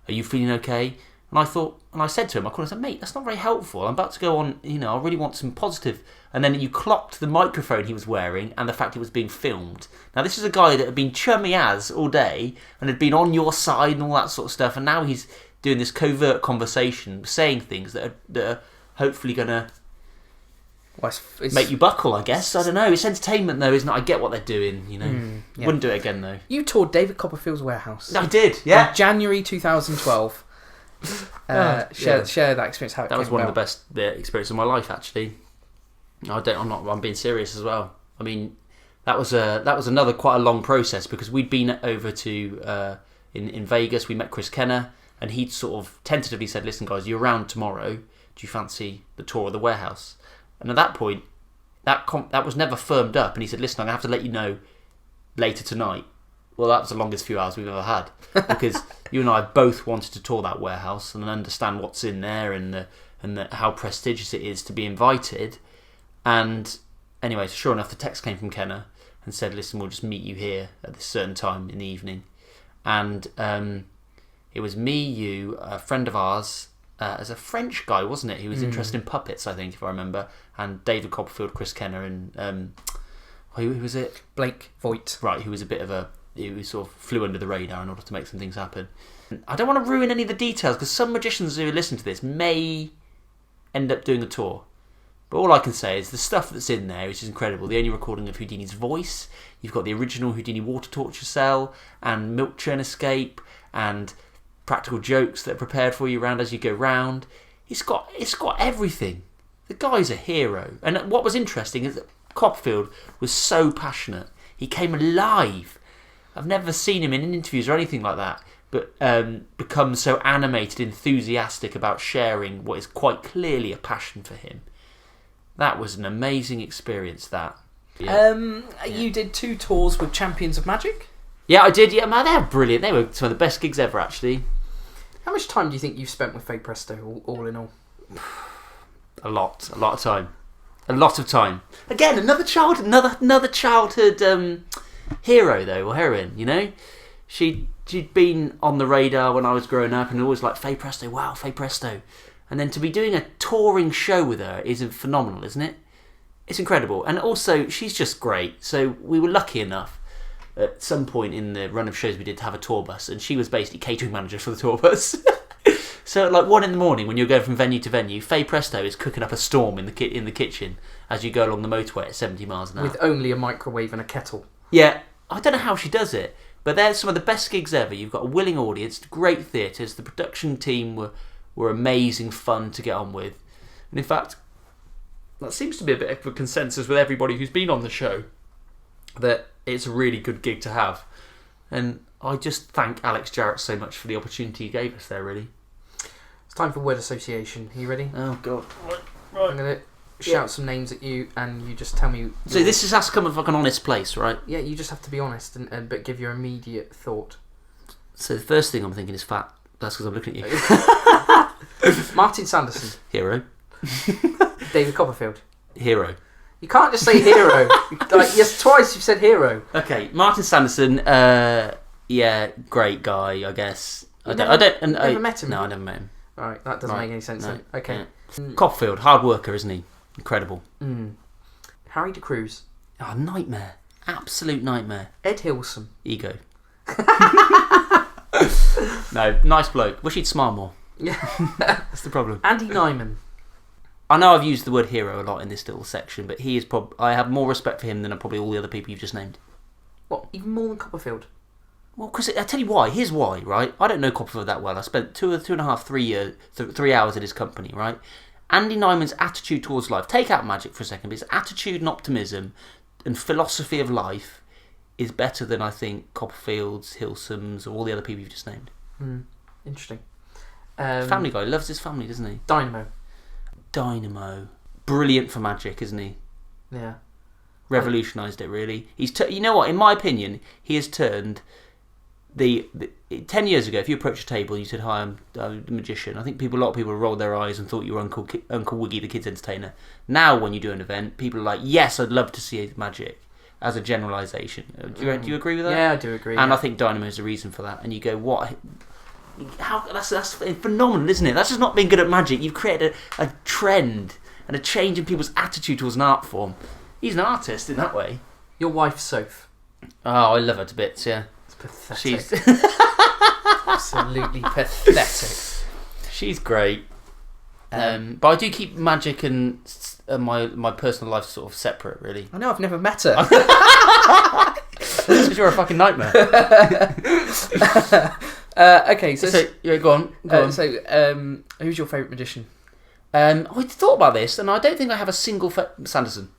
Are you feeling okay? And I said to him, I said, mate, that's not very helpful. I'm about to go on, I really want some positive. And then you clocked the microphone he was wearing and the fact it was being filmed. Now, this is a guy that had been chummy as all day and had been on your side and all that sort of stuff, and now he's doing this covert conversation, saying things that are hopefully going to make you buckle, I guess. I don't know. It's entertainment, though, isn't it? I get what they're doing, Wouldn't do it again, though.
You toured David Copperfield's warehouse.
I did, yeah.
In January 2012. Share that experience. How it
that was
came
one
about.
of the best experiences of my life, actually. I'm being serious as well. I mean, that was another quite a long process, because we'd been over to in Vegas. We met Chris Kenner, and he'd sort of tentatively said, "Listen, guys, you're around tomorrow. Do you fancy the tour of the warehouse?" And at that point, that was never firmed up, and he said, listen, I'm going to have to let you know later tonight. Well, that was the longest few hours we've ever had, because you and I both wanted to tour that warehouse and understand what's in there and how prestigious it is to be invited. And anyway, sure enough, the text came from Kenner and said, listen, we'll just meet you here at this certain time in the evening. And it was me, you, a friend of ours, as a French guy, wasn't it? He was interested in puppets, I think, if I remember, and David Copperfield, Chris Kenner, and who was it?
Blake Voigt.
Right, who was a bit of a... He sort of flew under the radar in order to make some things happen. I don't want to ruin any of the details, because some magicians who listen to this may end up doing a tour. But all I can say is the stuff that's in there, which is incredible. The only recording of Houdini's voice. You've got the original Houdini water torture cell and milk churn escape and practical jokes that are prepared for you around as you go round. It's got everything. The guy's a hero. And what was interesting is that Copperfield was so passionate. He came alive. I've never seen him in interviews or anything like that, but become so animated, enthusiastic about sharing what is quite clearly a passion for him. That was an amazing experience, that. Yeah.
You did 2 tours with Champions of Magic?
Yeah, I did. Yeah, man, they were brilliant. They were some of the best gigs ever, actually.
How much time do you think you've spent with Fay Presto, all in all?
A lot of time. A lot of time. Again, another childhood hero, though, or heroine, you know? She'd been on the radar when I was growing up, and always like, Fay Presto, wow, Fay Presto. And then to be doing a touring show with her is phenomenal, isn't it? It's incredible. And also, she's just great. So we were lucky enough at some point in the run of shows we did to have a tour bus, and she was basically catering manager for the tour bus. So at like 1 a.m, when you're going from venue to venue, Fay Presto is cooking up a storm in the kitchen as you go along the motorway at 70 miles an hour.
With only a microwave and a kettle.
Yeah, I don't know how she does it, but they're some of the best gigs ever. You've got a willing audience, great theatres, the production team were amazing fun to get on with. And in fact, that seems to be a bit of a consensus with everybody who's been on the show, that it's a really good gig to have. And I just thank Alex Jarrett so much for the opportunity he gave us there, really.
It's time for word association. Are you ready?
Oh, God.
I'm going to shout some names at you, and you just tell me...
So this has to come from like an honest place, right?
Yeah, you just have to be honest, but give your immediate thought.
So the first thing I'm thinking is fat. That's because I'm looking at you.
Martin Sanderson.
Hero.
David Copperfield.
Hero.
You can't just say hero. Yes, twice you've said hero.
Okay, Martin Sanderson. Yeah, great guy, I guess.
Never met him?
No, I never met him.
Alright, that doesn't make any sense then. Okay.
Yeah. Copperfield, hard worker, isn't he? Incredible.
Harry de Cruz.
Oh, nightmare. Absolute nightmare.
Ed Hilson.
Ego. No, nice bloke. Wish he'd smile more.
Yeah.
That's the problem.
Andy Nyman.
I know I've used the word hero a lot in this little section, but he is I have more respect for him than probably all the other people you've just named.
What, even more than Copperfield?
Well, because I tell you why. Here's why, right? I don't know Copperfield that well. I spent 3 hours at his company, right? Andy Nyman's attitude towards life. Take out magic for a second, but his attitude and optimism and philosophy of life is better than, I think, Copperfield's, Hilsom's, or all the other people you've just named.
Interesting.
Family guy. Loves his family, doesn't he?
Dynamo.
Brilliant for magic, isn't he?
Yeah.
Revolutionised it, really. You know what? In my opinion, he has turned... 10 years ago, if you approached a table and you said, "Hi, I'm the magician," I think a lot of people rolled their eyes and thought you were Uncle Wiggy, the kids' entertainer. Now, when you do an event, people are like, "Yes, I'd love to see magic," as a generalisation. Do you agree with that?
Yeah, I do agree.
And I think Dynamo is the reason for that. And you go, "What? How? That's phenomenal, isn't it? That's just not being good at magic. You've created a trend and a change in people's attitude towards an art form." He's an artist in that way.
Your wife, Soph.
Oh, I love her to bits. Yeah.
Pathetic.
She's
absolutely pathetic.
She's great. But I do keep magic and my personal life sort of separate, really.
I know, I've never met her.
Because you're a fucking nightmare.
Okay, so
yeah, go on.
So, who's your favourite magician?
I thought about this, and I don't think I have a single Sanderson.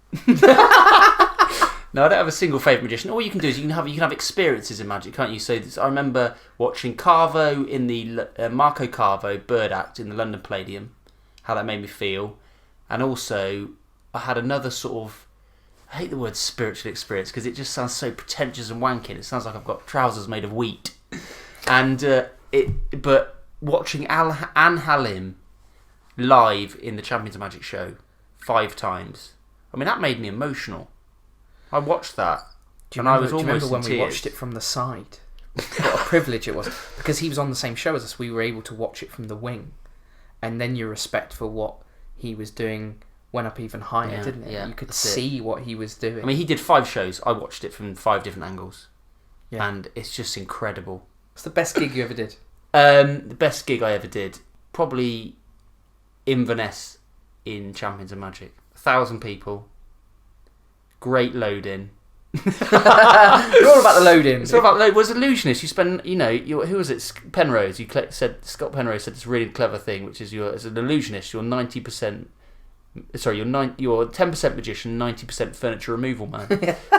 No, I don't have a single favourite magician. All you can do is you can have experiences in magic, can't you? So I remember watching Carvo in the Marco Carvo Bird Act in the London Palladium, how that made me feel, and also I had another sort of I hate the word spiritual experience because it just sounds so pretentious and wanking. It sounds like I've got trousers made of wheat. And but watching Anne Halim live in the Champions of Magic show 5 times, I mean, that made me emotional. I watched that, I was almost
remember when
in
we
tears.
watched it from the side? What a privilege it was, because he was on the same show as us. We were able to watch it from the wing, and then your respect for what he was doing went up even higher, didn't it? You could see what he was doing.
I mean, he did 5 shows. I watched it from 5 different angles,
Yeah.
and it's just incredible.
What's the best gig you ever did?
The best gig I ever did, probably Inverness in Champions of Magic. 1,000 people, great load-in.
You're all about the load-in.
It's all about load. Was illusionist. You spend, who was it? Penrose. Scott Penrose said this really clever thing, which is as an illusionist, you're 90%. Sorry, you're 10% magician, 90% furniture removal man.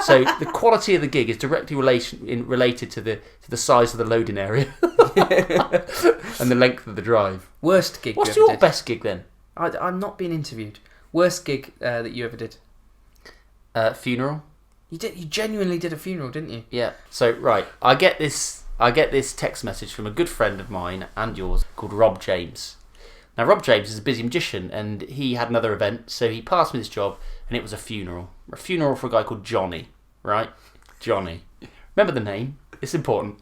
So the quality of the gig is directly related to the size of the loading area and the length of the drive.
Worst gig.
What's
you ever
your
did?
best gig then?
I'm not being interviewed. Worst gig that you ever did?
Funeral.
You genuinely did a funeral, didn't you?
Yeah. So right, I get this text message from a good friend of mine and yours called Rob James. Now, Rob James is a busy magician, and he had another event, so he passed me this job, and it was a funeral for a guy called Johnny, right? Johnny. Remember the name? It's important.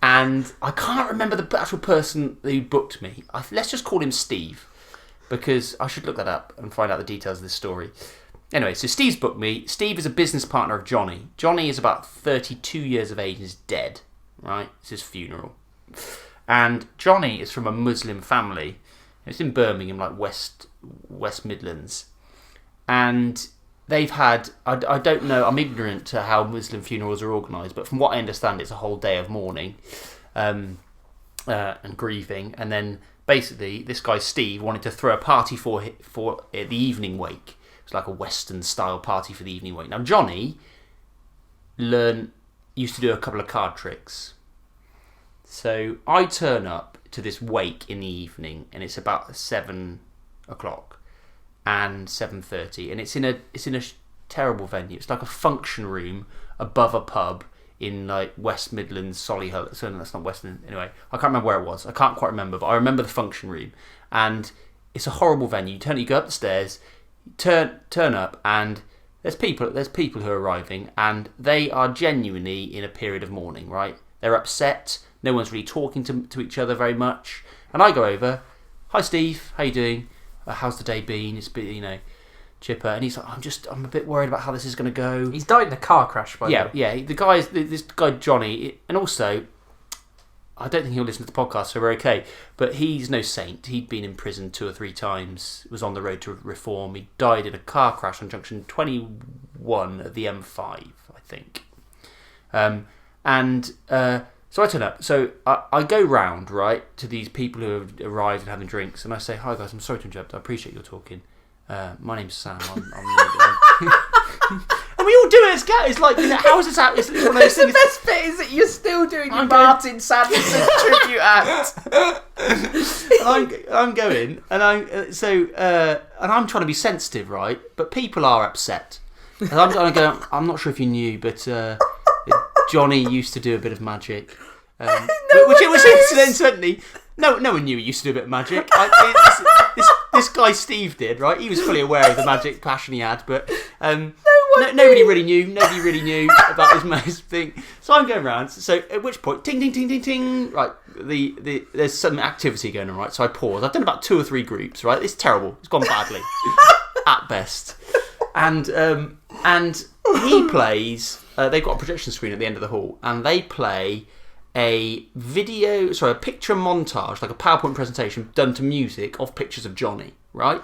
And I can't remember the actual person who booked me. Let's just call him Steve, because I should look that up and find out the details of this story. Anyway, so Steve's booked me. Steve is a business partner of Johnny. Johnny is about 32 years of age and is dead, right? It's his funeral. And Johnny is from a Muslim family. It's in Birmingham, like West Midlands. And they've had, I don't know, I'm ignorant to how Muslim funerals are organised, but from what I understand, it's a whole day of mourning and grieving. And then basically, this guy Steve wanted to throw a party for the evening wake. It's like a Western-style party for the evening wake. Now, Johnny used to do a couple of card tricks. So I turn up to this wake in the evening, and it's about 7 o'clock and 7:30, and it's in a terrible venue. It's like a function room above a pub in like West Midlands, Solihull. So that's not Western. Anyway, I can't remember where it was. I can't quite remember, but I remember the function room, and it's a horrible venue. You go up the stairs, turn up, and there's people who are arriving, and they are genuinely in a period of mourning. Right? They're upset. No one's really talking to each other very much. And I go over, "Hi Steve, how you doing? How's the day been?" It's been, chipper. And he's like, I'm a bit worried about how this is going to go.
He's died in a car crash, by the way.
Yeah. This guy Johnny, and also, I don't think he'll listen to the podcast, so we're okay. But he's no saint. He'd been in prison 2 or 3 times. Was on the road to reform. He died in a car crash on junction 21 of the M5, I think. So I turn up. So I go round, right, to these people who have arrived and having drinks, and I say, "Hi guys, I'm sorry to interrupt. I appreciate your talking. My name's Sam. And we all do it as guys. Like, how is this out? It's one of those things.
The best bit is that you're still doing your Martin Sanderson tribute act.
And I'm going, and I'm trying to be sensitive, right? But people are upset. And I'm going to go. I'm not sure if you knew, but Johnny used to do a bit of magic, which it was incidentally. No one knew he used to do a bit of magic. This guy Steve did, right? He was fully aware of the magic passion he had, but nobody really knew about his thing. So I'm going around. So at which point, ting, ting, ting, ting, ting. Right, there's some activity going on, right? So I pause. I've done about 2 or 3 groups, right? It's terrible. It's gone badly, at best. And he plays. They've got a projection screen at the end of the hall, and they play a picture montage, like a PowerPoint presentation done to music of pictures of Johnny, right?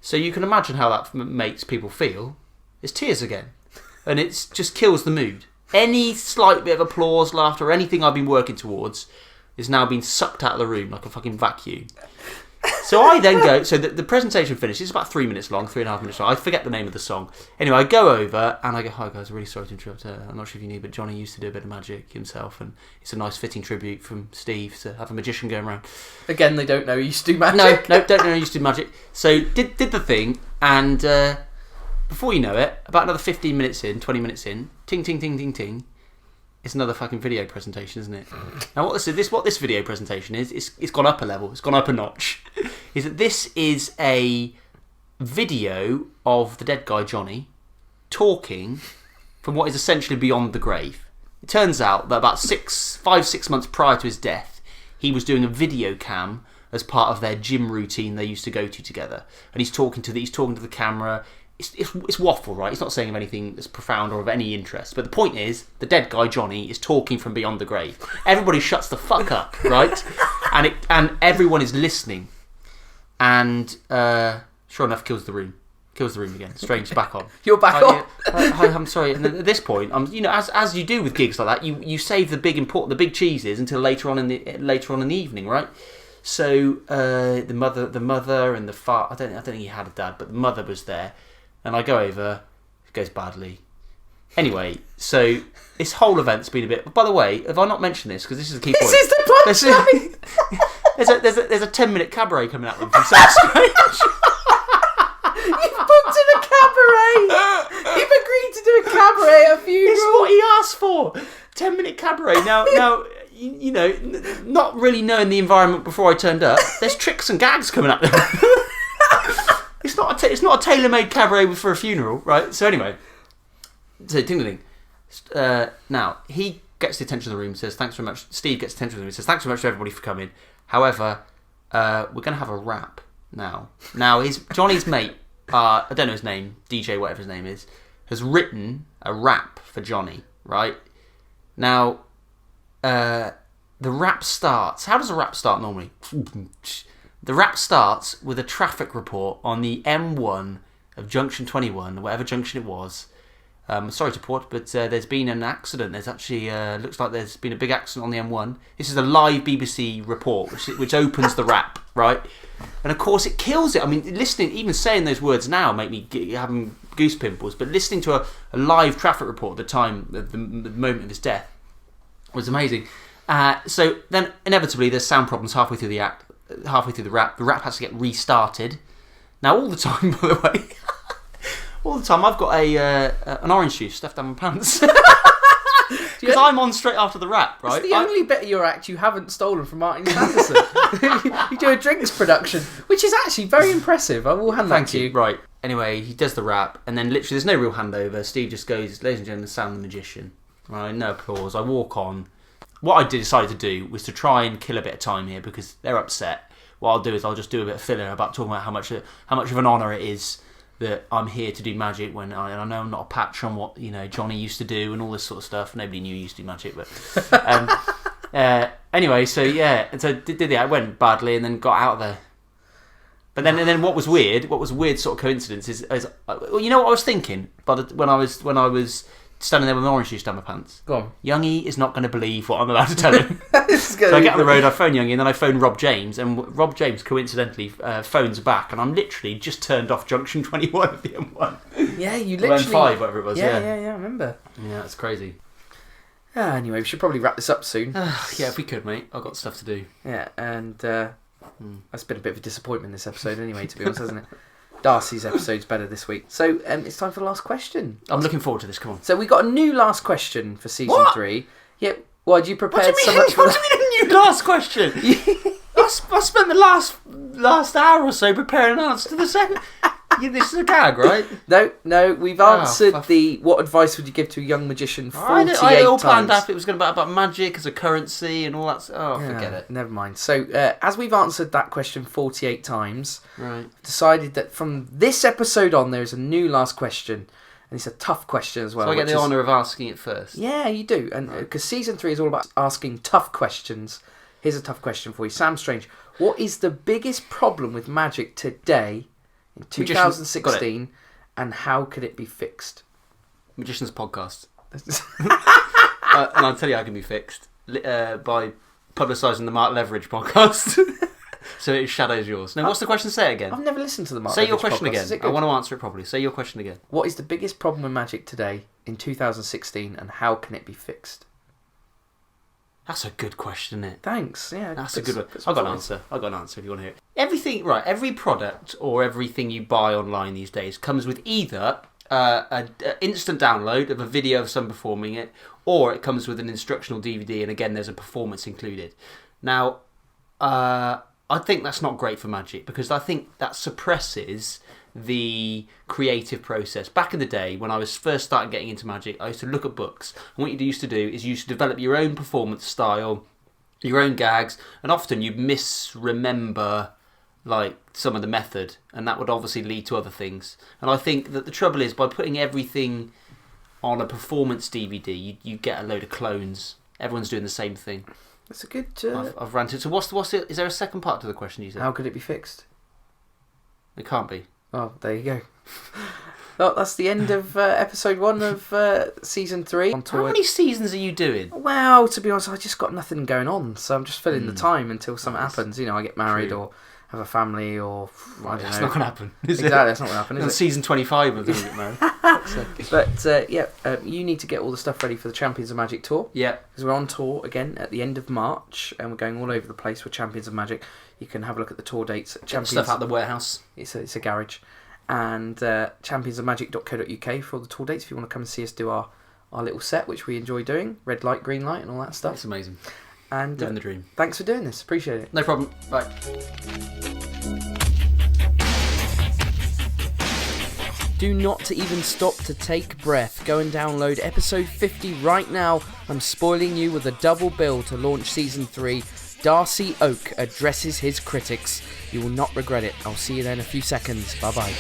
So you can imagine how that makes people feel. It's tears again. And it just kills the mood. Any slight bit of applause, laughter, or anything I've been working towards is now being sucked out of the room like a fucking vacuum. So I then go, so the presentation finishes, it's about 3 minutes long, 3.5 minutes long. I forget the name of the song. Anyway, I go over and I go, "Hi guys, really sorry to interrupt. I'm not sure if you knew, but Johnny used to do a bit of magic himself, and it's a nice fitting tribute from Steve to have a magician going around."
Again, they don't know he used to do magic.
No, don't know he used to do magic. So did the thing, and before you know it, about another 15 minutes in, 20 minutes in, ting, ting, ting, ting, ting, it's another fucking video presentation, isn't it? Now, what this video presentation is, it's gone up a level, it's gone up a notch, is that this is a video of the dead guy, Johnny, talking from what is essentially beyond the grave. It turns out that about 5-6 months prior to his death, he was doing a video cam as part of their gym routine they used to go to together. And he's talking to the camera. It's waffle, right? He's not saying of anything that's profound or of any interest. But the point is, the dead guy, Johnny, is talking from beyond the grave. Everybody shuts the fuck up, right? And everyone is listening. And sure enough, kills the room again. Strange, back on.
You're back on.
Hi, I'm sorry. And at this point, as you do with gigs like that, you save the big cheeses until later on in the evening, right? So the mother and the father. I don't think he had a dad, but the mother was there, and I go over. It goes badly. Anyway, so this whole event's been a bit. By the way, have I not mentioned this? Because this is the key point.
This is the punchline.
There's a 10-minute cabaret coming at them from South Strange.
You've booked in a cabaret. You've agreed to do a cabaret at a funeral.
It's what he asked for. 10-minute cabaret. Now, you know, not really knowing the environment before I turned up, there's tricks and gags coming at them. It's not a tailor-made cabaret for a funeral, right? So anyway, ding. Now he gets the attention of the room. Says thanks very much. Steve gets the attention of the room. Says thanks very much to everybody for coming. However, we're going to have a rap now. Now Johnny's mate. I don't know his name, DJ, whatever his name is, has written a rap for Johnny, right? Now, the rap starts... How does a rap start normally? The rap starts with a traffic report on the M1 of Junction 21, whatever junction it was. Sorry to report, but there's been an accident. There's actually... looks like there's been a big accident on the M1. This is a live BBC report, which opens the rap, right? And of course it kills it. I mean, even saying those words now make me having goose pimples, but listening to a live traffic report at the moment of his death was amazing. So then inevitably there's sound problems halfway through the rap. The rap has to get restarted. Now all the time, by the way, I've got an orange juice stuffed down my pants. Because I'm on straight after the rap, right?
It's the only bit of your act you haven't stolen from Martin Sanderson. You do a drinks production, which is actually very impressive. I will hand that to you.
Right. Anyway, he does the rap, and then literally there's no real handover. Steve just goes, ladies and gentlemen, Sam the Magician. Right, no applause. I walk on. What I decided to do was to try and kill a bit of time here because they're upset. What I'll do is I'll just do a bit of filler about talking about how much of an honour it is that I'm here to do magic when I know I'm not a patch on what Johnny used to do and all this sort of stuff. Nobody knew he used to do magic, but anyway, so yeah, and so did that. It went badly and then got out of there. But then what was weird sort of coincidence is well, you know what I was thinking? When I was standing there with an orange juice down my pants.
Go on.
Youngie is not going to believe what I'm about to tell him.
So
I get on the road, I phone Youngie, and then I phone Rob James, and Rob James coincidentally phones back, and I'm literally just turned off Junction 21 of the M1.
Yeah, you literally...
M5, whatever it was, yeah.
Yeah, I remember.
Yeah, it's crazy.
Anyway, we should probably wrap this up soon.
Yeah, if we could, mate. I've got stuff to do.
Yeah, and that's been a bit of a disappointment this episode anyway, to be honest, hasn't it? Darcy's episode's better this week. So it's time for the last question.
I'm looking forward to this, come on.
So we got a new last question for season 3. Yeah, why you prepared
so much? What do you mean a new last question? I spent the last hour or so preparing an answer to the second... this is a gag, right?
No, we've answered what advice would you give to a young magician 48 times.
I all planned out it was going to be about magic as a currency and all that. Forget it.
Never mind. So, as we've answered that question 48 times,
right,
decided that from this episode on, there's a new last question. And it's a tough question as well.
So I get the honour of asking it first.
Yeah, you do. And because season 3 is all about asking tough questions. Here's a tough question for you. Sam Strange, what is the biggest problem with magic today in 2016, and how could it be fixed?
Magician's Podcast. And I'll tell you how it can be fixed by publicising the Mark Leverage podcast. So it shadows yours. Now, what's the question? Say it again.
I've never listened to the Mark
Say your
Leverage
question
podcast.
again. I want to answer it properly. Say your question again.
What is the biggest problem with magic today in 2016, and how can it be fixed?
That's a good question, isn't it?
Thanks. Yeah,
that's a good one. I've got an answer. If you want to hear it. Every product or everything you buy online these days comes with either an instant download of a video of someone performing it, or it comes with an instructional DVD, and again, there's a performance included. Now, I think that's not great for magic, because I think that suppresses the creative process. Back in the day, when I was first starting getting into magic, I used to look at books, and what you used to do is you used to develop your own performance style, your own gags, and often you misremember like some of the method, and that would obviously lead to other things. And I think that the trouble is, by putting everything on a performance DVD, you get a load of clones. Everyone's doing the same thing.
That's a good...
I've ranted. So what's it? Is there a second part to the question you said?
How could it be fixed?
It can't be.
Oh, there you go. Well, that's the end of episode 1 of season 3.
How many seasons are you doing?
Well, to be honest, I just got nothing going on, so I'm just filling the time until something happens. You know, I get married or have a family, or I don't know.
That's not going to happen, is
exactly,
it?
that's not going to happen, is
On
it?
season 25 of get married.
But you need to get all the stuff ready for the Champions of Magic tour.
Yeah.
Because we're on tour again at the end of March, and we're going all over the place with Champions of Magic. You can have a look at the tour dates.
Get the stuff out the warehouse.
It's a garage. And championsofmagic.co.uk for all the tour dates if you want to come and see us do our little set, which we enjoy doing. Red light, green light, and all that stuff.
It's amazing.
And
living the dream.
Thanks for doing this. Appreciate it.
No problem. Bye.
Do not even stop to take breath. Go and download episode 50 right now. I'm spoiling you with a double bill to launch season 3. Darcy Oak addresses his critics. You will not regret it. I'll see you there in a few seconds. Bye bye.